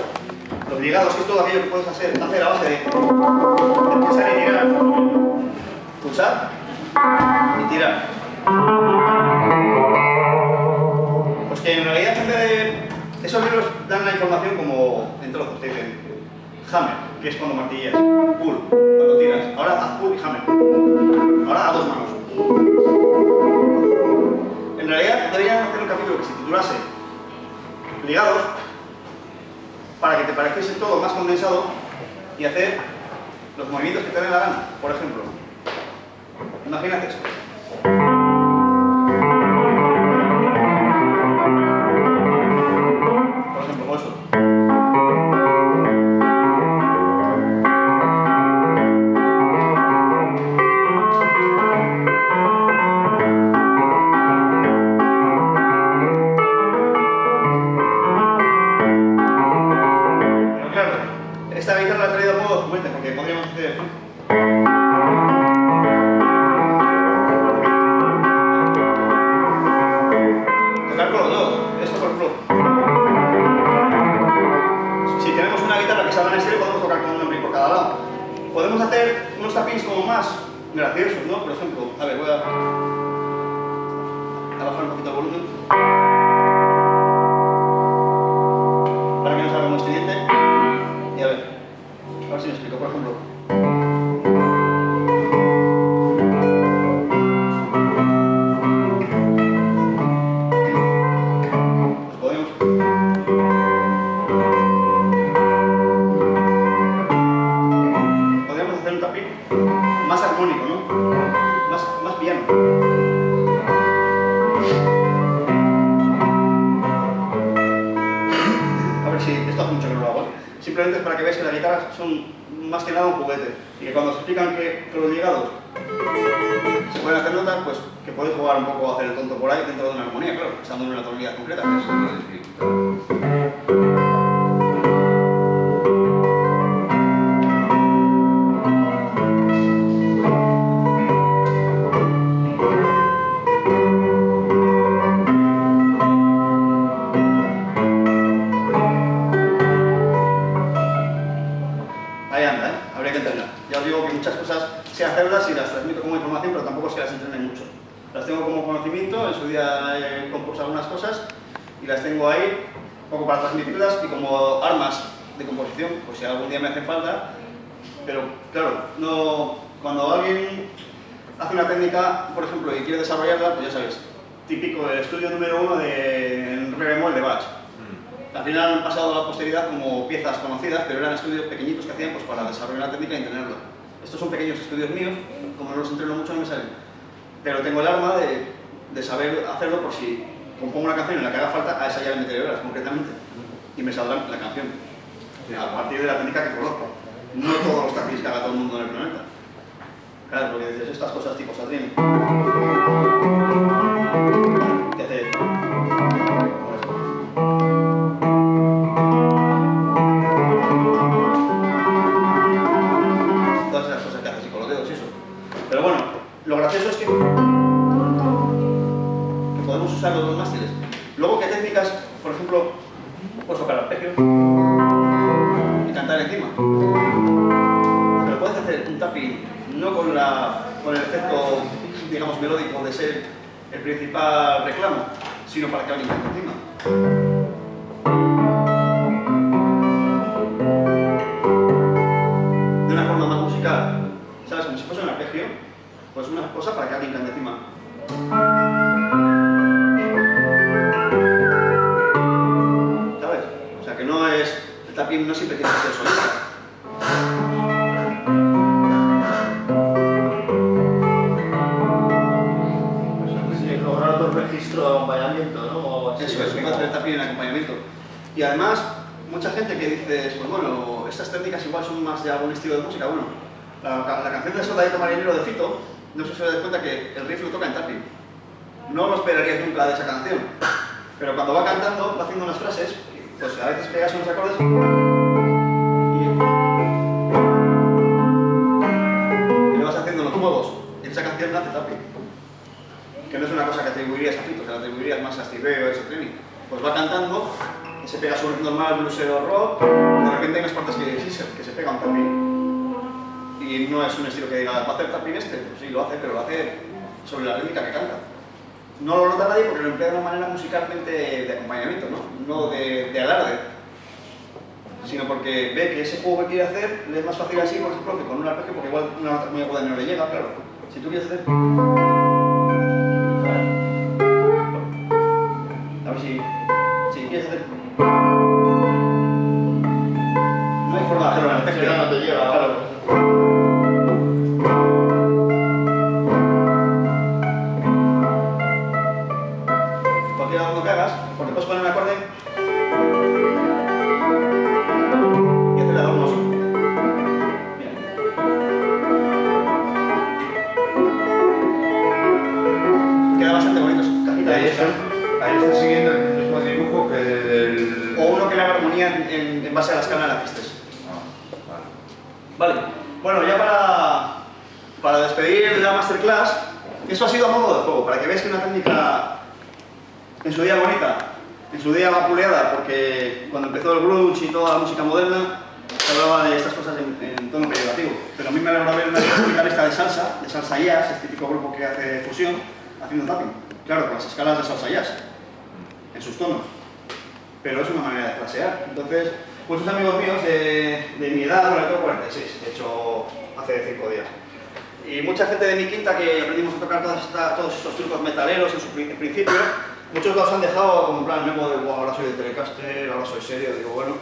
que es todo aquello que puedes hacer a base de pulsar y tirar, pulsar y tirar. Pues que en realidad en vez de esos libros dan la información como en trozos, te dicen hammer, que es cuando martillas, pull, cuando tiras, ahora haz pull y hammer, ahora a dos manos. En realidad deberían hacer un capítulo que se titulase ligados, para que te pareciese todo más condensado y hacer los movimientos que te den la gana. Por ejemplo, imagínate esto. Por ejemplo, esto. Esta guitarra la he traído a modo de juguete porque podríamos hacer tocar con los dos, esto por ejemplo. Si tenemos una guitarra que salga en estéreo podemos tocar con un ampli por cada lado. Podemos hacer unos tappings como más graciosos, ¿no? Por ejemplo, a ver, voy a bajar un poquito el volumen para que no salga muy estridente. Y a ver si me explico, por ejemplo. Pues podríamos hacer un tapping más armónico, ¿no? Más piano. A ver si esto hace mucho que no lo hago. Simplemente es para que veáis que las guitarras son más que nada un juguete y que cuando os explican que los ligados se pueden hacer notas, pues que podéis jugar un poco a hacer el tonto por ahí dentro de una armonía, claro, estando en una tonalidad concreta. Ahí anda, ¿eh? Habría que entrenar. Ya os digo que muchas cosas sé hacerlas y las transmito como información, pero tampoco es que las entrene mucho. Las tengo como conocimiento, en su día he compuesto algunas cosas y las tengo ahí, un poco para transmitirlas y como armas de composición, pues si algún día me hacen falta. Pero claro, cuando alguien hace una técnica, por ejemplo, y quiere desarrollarla, pues ya sabéis, típico del estudio número 1 de re bemol de Bach. Al final han pasado a la posteridad como piezas conocidas, pero eran estudios pequeñitos que hacían pues, para desarrollar la técnica y tenerlo. Estos son pequeños estudios míos, como no los entreno mucho no me salen. Pero tengo el arma de saber hacerlo por si compongo una canción en la que haga falta, a esa ya le meteré horas concretamente. Y me saldrá la canción, a partir de la técnica que conozco. No todos los tappings que haga todo el mundo en el planeta. Claro, porque dices estas cosas tipo Satriani. ¿Qué hace? Todas esas cosas que haces y con los dedos y eso. Pero bueno, lo gracioso es que podemos usar los dos mástiles. Luego, ¿qué técnicas, por ejemplo, puedes tocar arpegio y cantar encima? Pero puedes hacer un tapping no con el efecto, digamos, melódico de ser el principal reclamo, sino para que alguien cante encima. De una forma más musical, ¿sabes? Como si fuese un arpegio, pues una cosa para que alguien cante encima. ¿Sabes? O sea que no es, el tapping no siempre tiene que ser solista. Registro de acompañamiento, ¿no? Eso es, hacer el tapping en acompañamiento. Y además, mucha gente que dice, pues bueno, estas técnicas igual son más de algún estilo de música. Bueno, la canción de Soldadito Marinero de Fito, no sé si os dais cuenta que el riff lo toca en tapping. No lo esperaríais nunca de esa canción, pero cuando va cantando, va haciendo unas frases, pues a veces pegas unos acordes y le vas haciendo los juegos. Y esa canción hace tapping. Que no es una cosa que atribuirías a Fito, que la atribuirías más a Steve o a ese training. Pues va cantando se pega sobre un normal, bluesero, rock, de repente hay unas partes que se pega un tapping. Y no es un estilo que diga, ¿va a hacer tapping este? Pues sí, lo hace, pero lo hace sobre la rítmica que canta. No lo nota nadie porque lo emplea de una manera musicalmente de acompañamiento, no de alarde, sino porque ve que ese juego que quiere hacer le es más fácil así, por ejemplo, que con un arpegio, porque igual una nota muy aguda no le llega, claro. Si tú quieres hacer... A ver si quieres hacer... No hay forma de hacerlo en el arpegio. No te llega, claro. Cualquier algo que hagas, porque puedes poner un acorde y hacerle algo hermoso. Bien. Queda bastante bonito, cajita de música. Ahí está siguiendo el mismo dibujo que del... O uno que le haga armonía en base a la escala de la pistes. Vale, bueno, ya para despedir la masterclass, eso ha sido a modo de juego, para que veáis que una técnica en su día bonita, en su día vapuleada, porque cuando empezó el grunge y toda la música moderna, se hablaba de estas cosas en tono peyorativo. Pero a mí me alegra ver una guitarrista de salsa jazz, este típico grupo que hace fusión, haciendo tapping. Claro, con las escalas de salsa jazz, en sus tonos. Pero es una manera de frasear. Entonces, pues unos amigos míos de mi edad, bueno, yo tengo 46, de hecho, hace 5 días. Y mucha gente de mi quinta que aprendimos a tocar todos estos trucos metaleros en su principio, muchos los han dejado como en plan, no puedo, wow, ahora soy de Telecaster, ahora soy serio, digo, bueno,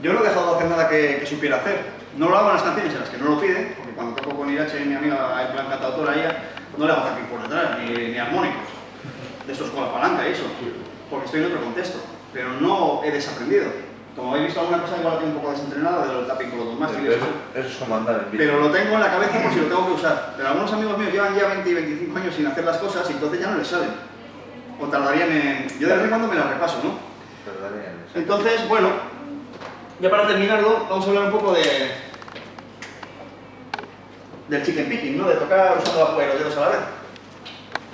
yo no he dejado de hacer nada que supiera hacer. No lo hago en las canciones en las que no lo piden, porque cuando toco con Irache, mi amiga, en plan cantautora, ella, no le hago tapping por detrás, ni armónicos, de esos con la palanca y eso, porque estoy en otro contexto, pero no he desaprendido. Como habéis visto alguna cosa, igual la tengo un poco desentrenada de lo del tapping con los dos mástiles. Eso es como andar en bici. Pero lo tengo en la cabeza por si lo tengo que usar. Pero algunos amigos míos llevan ya 20 y 25 años sin hacer las cosas y entonces ya no les salen. O tardarían en... Yo de vez en cuando me las repaso, ¿no? Entonces, bueno, ya para terminarlo, vamos a hablar un poco del chicken picking, ¿no? De tocar usando los dedos a la vez.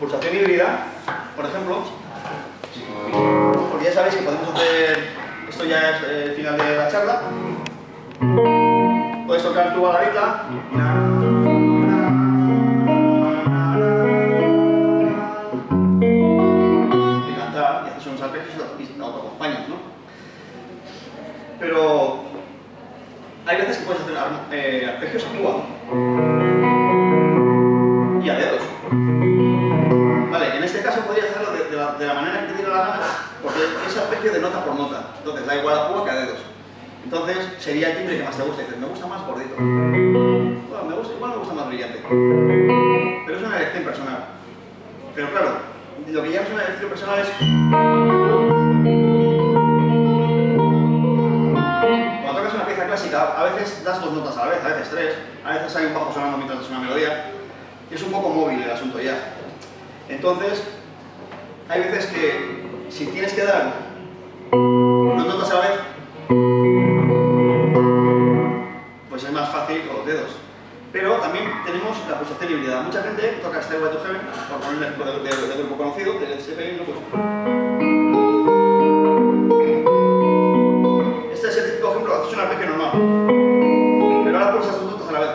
Pulsación híbrida, por ejemplo. Porque ya sabéis que podemos hacer... Esto ya es el final de la charla. Puedes tocar tu baladita y cantar, y haces unos arpegios y te autoacompañas, ¿no? Pero hay veces que puedes hacer arpegios a púa y a dedos. Vale, en este caso podrías hacerlo de la manera que te diera la gana, porque es arpegio de nota por nota. Entonces da igual a púa que a dedos. Entonces sería el timbre que más te gusta. Dices, me gusta más gordito. Bueno, igual me gusta más brillante. Pero es una elección personal. Pero claro, lo que ya es una elección personal es... Cuando tocas una pieza clásica, a veces das 2 notas a la vez, a veces 3, a veces hay un bajo sonando mientras es una melodía. Y es un poco móvil el asunto ya. Entonces, hay veces que si tienes que dar 2 notas a la vez, pues es más fácil con los dedos. Pero también tenemos la pulsación híbrida. Mucha gente toca Stairway to Heaven, por poner un ejemplo de grupo conocido, de Led Zeppelin, ¿no? Pues... Este es el típico ejemplo, haces un arpegio normal, pero ahora pulsas 2 notas a la vez.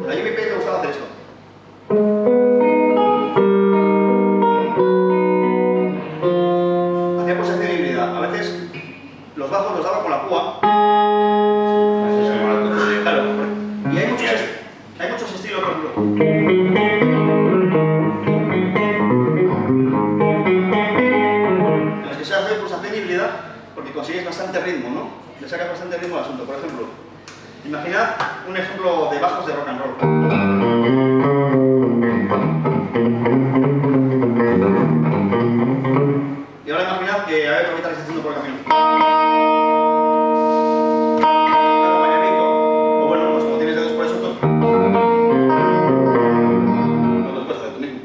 A Jimmy Page le gustaba hacer esto. Hacía pulsación híbrida. A veces los bajos los daba con la púa. Claro. Y hay muchos estilos, por ejemplo. En los que se hace pulsación híbrida porque consigues bastante ritmo, ¿no? Le sacas bastante ritmo al asunto. Por ejemplo, imaginad un ejemplo de bajos de rock and roll. Y ahora imaginad que hay otro guitarrista haciendo por el camino. Acompañamiento. O bueno, pues como tienes dedos por eso, pues lo puedes hacer tú mismo.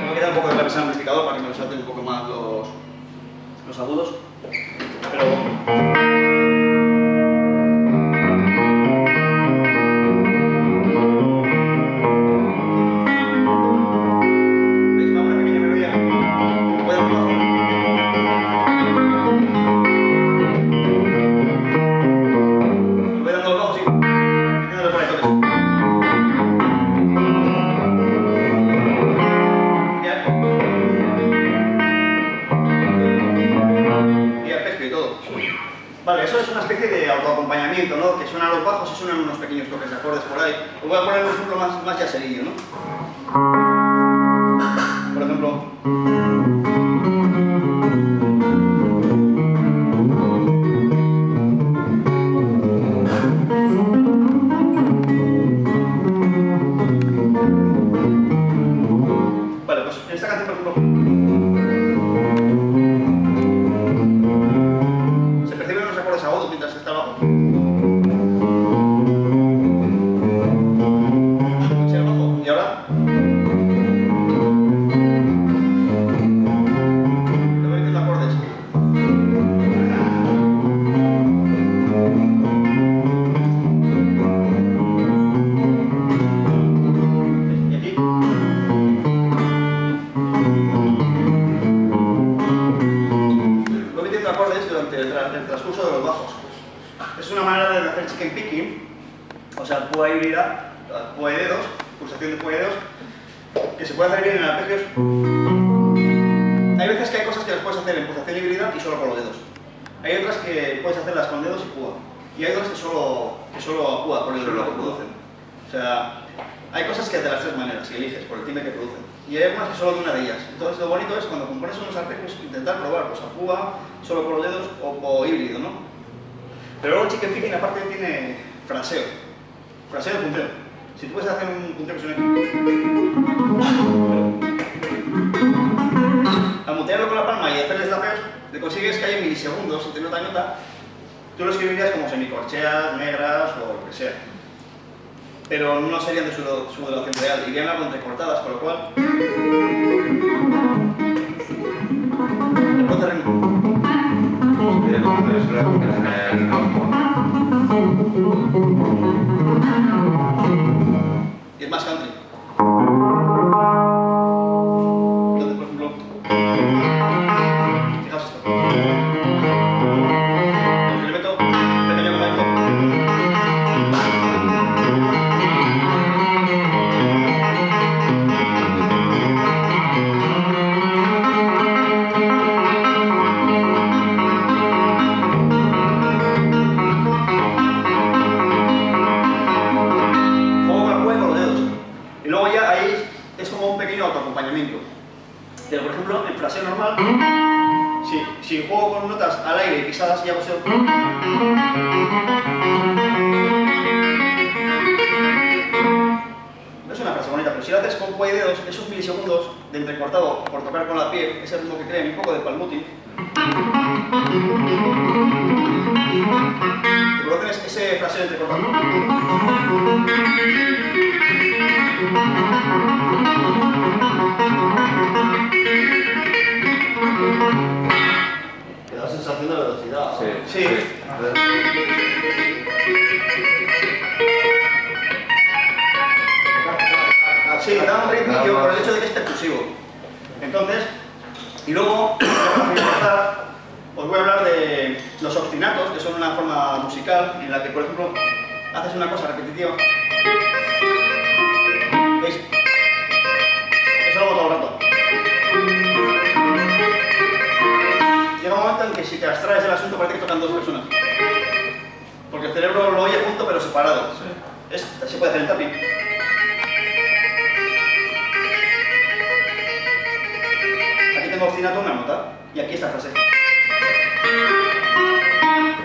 Me queda un poco de claves amplificador para que me resalten un poco más los agudos. Pero... acompañamiento, ¿no? Que suenan los bajos y suenan unos pequeños toques de acordes por ahí. Os voy a poner un ejemplo más jazzerillo, ¿no? Por ejemplo... Vale, pues en esta canción, por ejemplo... se perciben unos acordes agudos mientras está abajo. ¿Sí, abajo? ¿Y ahora? Le voy metiendo acordes. ¿Y aquí? Voy metiendo acordes durante el transcurso de los bajos. Es una manera de hacer chicken picking, o sea, púa híbrida, púa de dedos, pulsación de púa de dedos, que se puede hacer bien en arpegios. Hay veces que hay cosas que las puedes hacer en pulsación híbrida y solo con los dedos. Hay otras que puedes hacerlas con dedos y púa. Y hay otras que solo a púa, por el ruido que producen. O sea, hay cosas que de las tres maneras, si eliges, por el timbre que producen. Y hay algunas que solo de una de ellas. Entonces lo bonito es cuando compones unos arpegios intentar probar pues, a púa, solo con los dedos o híbrido, ¿no? Pero luego el chicken picking aparte tiene fraseo. Fraseo de punteo. Si tú puedes hacer un punteo que suene... Al mutearlo con la palma y hacerle slapeos, le consigues que haya milisegundos entre nota y nota. Tú lo escribirías como semicorcheas, negras o lo que sea. Pero no serían de su duración real, irían algo entrecortadas, con lo cual... Después de y es más country. Entonces, por ejemplo, fijaos esto. Le meto pequeño comando. Autoacompañamiento. Pero por ejemplo, en fraseo normal, si juego con notas al aire y pisadas y hago eso. No es una frase bonita, pero si lo haces con púa y dedos, esos milisegundos de entrecortado por tocar con la piel, ese ritmo que crea un poco de palmuti, te producen ese fraseo entrecortado. Que da sensación de velocidad. Sí. Sí. Sí, da un ritmillo por el hecho de que es percusivo. Entonces, y luego, para finalizar, os voy a hablar de los obstinatos, que son una forma musical en la que, por ejemplo, haces una cosa repetitiva. ¿Veis? Eso lo hago todo el rato. Llega un momento en que si te abstraes del asunto parece que tocan dos personas. Porque el cerebro lo oye junto pero separado. Sí. Se puede hacer en tapping. Aquí tengo obstinato, una nota. Y aquí esta frase.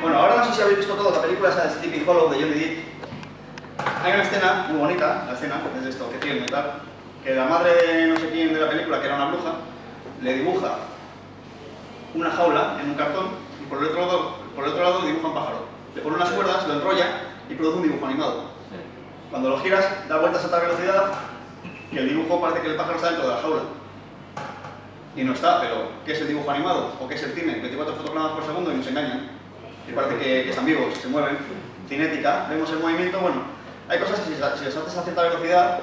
Bueno, ahora no sé si habéis visto todos la película esa de Sleepy Hollow de Johnny Depp. Hay una escena muy bonita, la escena, es de esto que tiene metal, que la madre de no sé quién de la película, que era una bruja, le dibuja una jaula en un cartón y por el otro lado dibuja un pájaro. Le pone unas cuerdas, lo enrolla y produce un dibujo animado. Cuando lo giras, da vueltas a tal velocidad que el dibujo parece que el pájaro está dentro de la jaula. Y no está, pero ¿qué es el dibujo animado? ¿O qué es el cine? 24 fotogramas por segundo y nos engañan. Y parece que están vivos, se mueven. Cinética, vemos el movimiento, bueno, hay cosas que si las haces a cierta velocidad,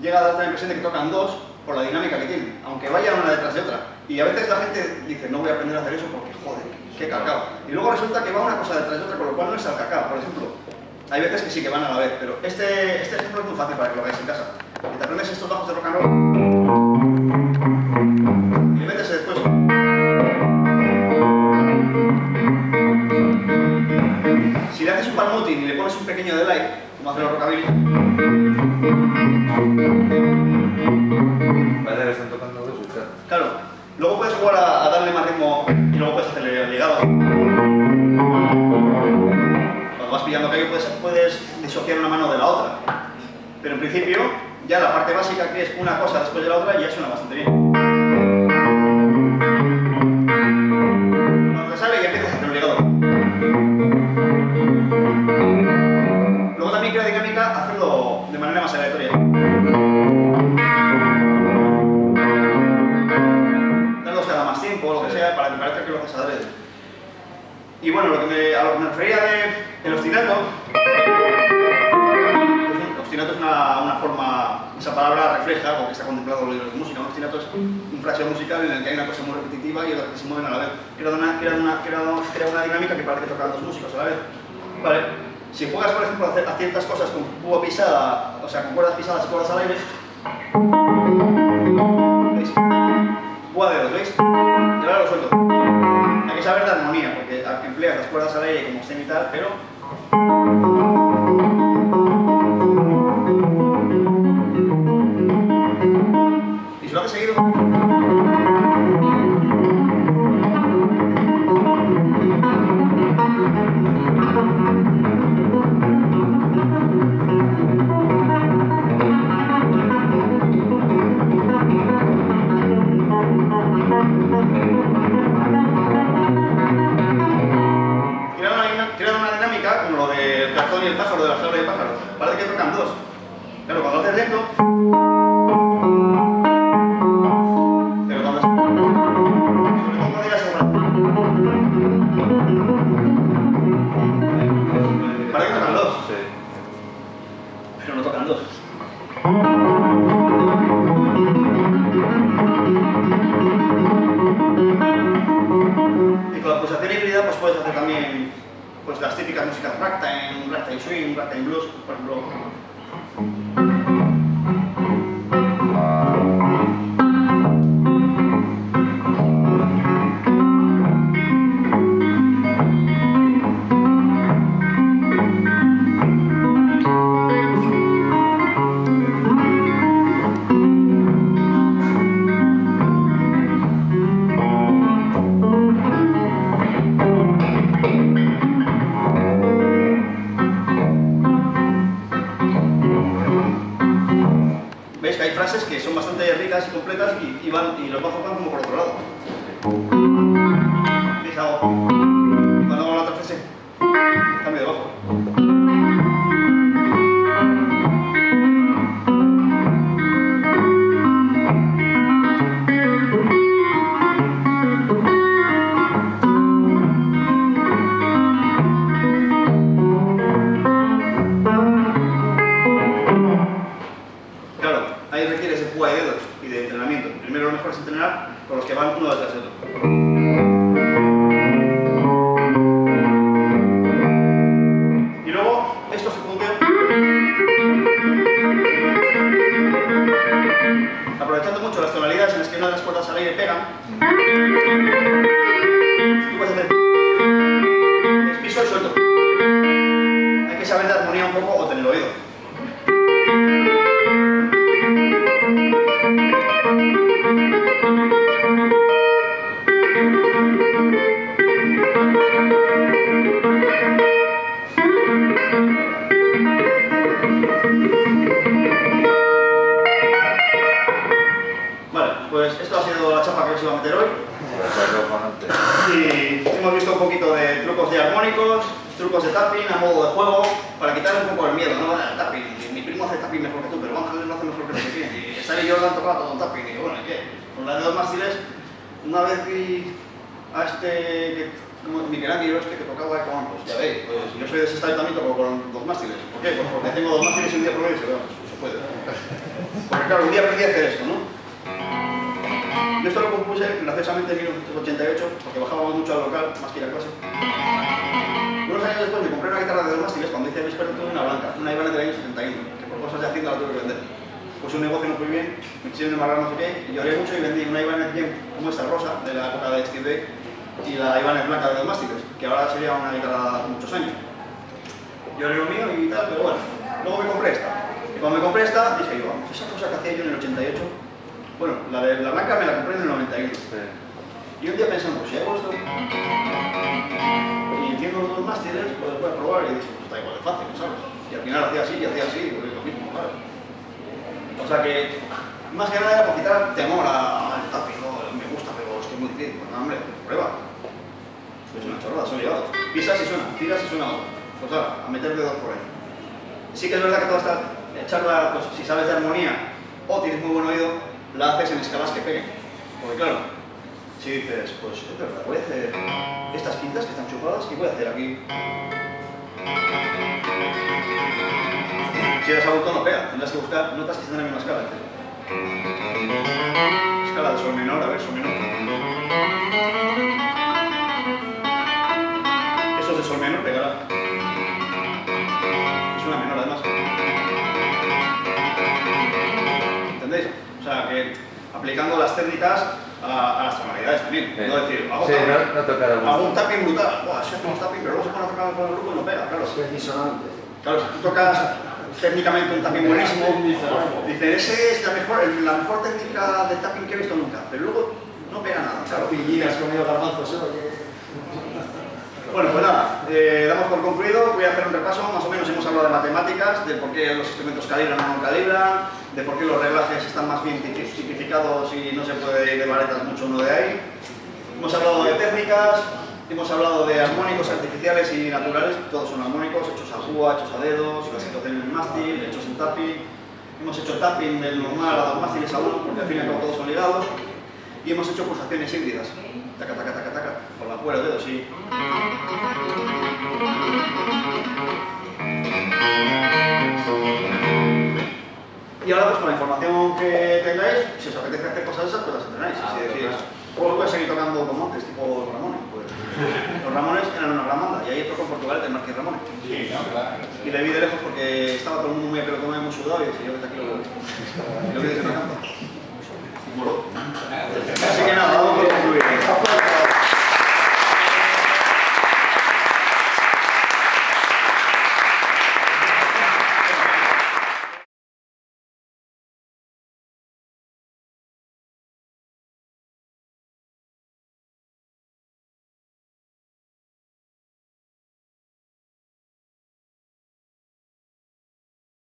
llega a darte la impresión de que tocan dos por la dinámica que tienen, aunque vayan una detrás de otra. Y a veces la gente dice, no voy a aprender a hacer eso porque, joder, qué cacao. Y luego resulta que va una cosa detrás de otra, con lo cual no es el cacao. Por ejemplo, hay veces que sí que van a la vez, pero este ejemplo es muy fácil para que lo hagáis en casa. Y te aprendes estos bajos de rock and roll y le metes después. Si le haces los rockabilly. Parece que están tocando dos y tal. Claro, luego puedes jugar a darle más ritmo y luego puedes hacerle ligado. Cuando vas pillando callo puedes disociar una mano de la otra. Pero en principio, ya la parte básica, que es una cosa después de la otra, ya suena bastante bien. Cuando te sale ya empiezas a hacer un ligado. Luego también crea dinámica hacerlo de manera más aleatoria. Darlos cada más tiempo o lo que sea para que parezca que lo haces adrede. Y bueno, a lo que me refería del ostinato, ostinato es una forma, esa palabra refleja lo que está contemplado en los libros de música. Un ostinato es un fraseo musical en el que hay una cosa muy repetitiva y otras que se mueven a la vez. Crea una dinámica que parece que tocan dos músicos a la vez. Vale. Si juegas, por ejemplo, a ciertas cosas con púa pisada, o sea, con cuerdas pisadas y cuerdas al aire, ¿veis? Púa de dedos, ¿veis? Y ahora lo suelto. Hay que saber de armonía, porque empleas las cuerdas al aire como estén y tal, pero... Y si lo haces seguido... Crea una dinámica como lo del cartón y el pájaro, de la jaula y el pájaro. Parece que tocan dos. Pero cuando lo haces lento... Pero cuando... Sobre todo no digas ahora. Parece que tocan dos. Sí. Pero no tocan dos. Y con la pulsación híbrida pues puedes hacer también pues las típicas músicas ragtime swing, ragtime blues, por ejemplo. Veis que hay frases que son bastante ricas y completas y los bajos van como por otro lado. ¿Veis algo? Cuando hago la otra frase, cambio de bajo. Ahí requieres de púa y dedos y de entrenamiento. Primero lo mejor es entrenar con los que van uno detrás del otro. Y luego, esto se punteo. Aprovechando mucho las tonalidades en las que una de las cuerdas al aire pegan. Tú puedes hacer piso y suelto. Hay que saber de armonía un poco o tener el oído. Vale, pues esto ha sido la chapa que os iba a meter hoy. Y hemos visto un poquito de trucos de armónicos, trucos de tapping a modo de juego, para quitar un poco el miedo, ¿no? El tapping, mi primo hace tapping mejor que tú, pero Ángel no hace mejor que no sé quién. Y Sally y yo han tocado todo un tapping, y bueno, ¿y qué? Con la de dos mástiles, una vez vi a como Michelangelo que tocaba con, pues ya veis, pues yo soy de ese estado y también toco con dos mástiles. ¿Por qué? Pues porque tengo dos mástiles y un día por medio y se puede. Porque claro, un día aprendí a hacer esto, ¿no? Yo esto lo compuse graciosamente en 1988, porque bajábamos mucho al local, más que ir a clase. Unos años después me compré una guitarra de dos mástiles cuando hice mi experto en una blanca, una Ibanez del año 71, que por cosas de Hacienda la tuve que vender. Pues un negocio no fue bien, me quisieron embargar no sé qué, y lloré mucho y vendí una Ibanez bien como esta rosa, de la época de Steve Day, y la Ibanez blanca de dos mástiles, que ahora sería una guitarra de muchos años. Lloré lo mío y tal, pero bueno. Luego me compré esta. Y cuando me compré esta, dije yo, vamos, esa cosa que hacía yo en el 88, bueno, la de la blanca me la compré en el 91. Y un día pensando, si hago esto y enciendo los dos mástiles, pues voy a probar y dije, pues está igual de fácil, ¿sabes? Y al final hacía así y hacía así, pues lo mismo, ¿sabes? O sea que, más que nada era por quitar temor al tapping, ¿no? Me gusta, pero es que es muy difícil. Pues nada, hombre, prueba. Es una chorrada, son ligados. Pisas y suena, tiras y suena otro. Pues ahora, a meter dedos por ahí. Sí que es verdad que toda esta charla, pues si sabes de armonía o tienes muy buen oído, la haces en escalas que peguen. Porque claro, si dices, pues es verdad, voy a hacer estas quintas que están chupadas y voy a hacer aquí. Si eres adulto no pega, tendrás que buscar notas que estén en la misma escala. Escala de sol menor, a ver, sol menor. Eso es de sol menor, pegará. Es una menor además. ¿Entendéis? O sea que aplicando las técnicas a las tonalidades también. No decir, hago, Sí, tapping, no tocar algo. hago un tapping brutal. Buah, si hacemos tapping, pero luego se pone a tocar con el grupo y no pega, claro. Es que es disonante. Claro, si tú tocas técnicamente un tapping buenísimo, dices, ese es la mejor técnica de tapping que he visto nunca, pero luego no pega nada. Claro. Pillinas comido garbanzos, oye. Bueno, pues nada, damos por concluido, voy a hacer un repaso, más o menos hemos hablado de matemáticas, de por qué los instrumentos calibran o no calibran, de por qué los reglajes están más bien tipificados y no se puede ir de varetas mucho uno de ahí. Hemos hablado de técnicas, hemos hablado de armónicos artificiales y naturales, todos son armónicos, hechos a púa, hechos a dedos, la situación en el mástil, hechos en tapping. Hemos hecho tapping del normal a dos mástiles a uno, porque al fin y al cabo todos son ligados. Y hemos hecho pulsaciones híbridas, taca, taca, taca, taca, por la cuerda de dedos, sí. Y ahora pues con la información que tengáis, si os apetece hacer cosas esas, pues las entrenáis. Si decís, pues voy a seguir tocando como antes, tipo los Ramones. Pues, los Ramones eran una gran banda, y ahí tocó en Portugal el Marqués Ramones. Sí, no, claro. Y le vi de lejos porque estaba todo el mundo muy apelotado y muy sudado y dije, yo vete aquí lo veo. Y lo vi desde una campa. Moló. Así que nada, vamos a concluir.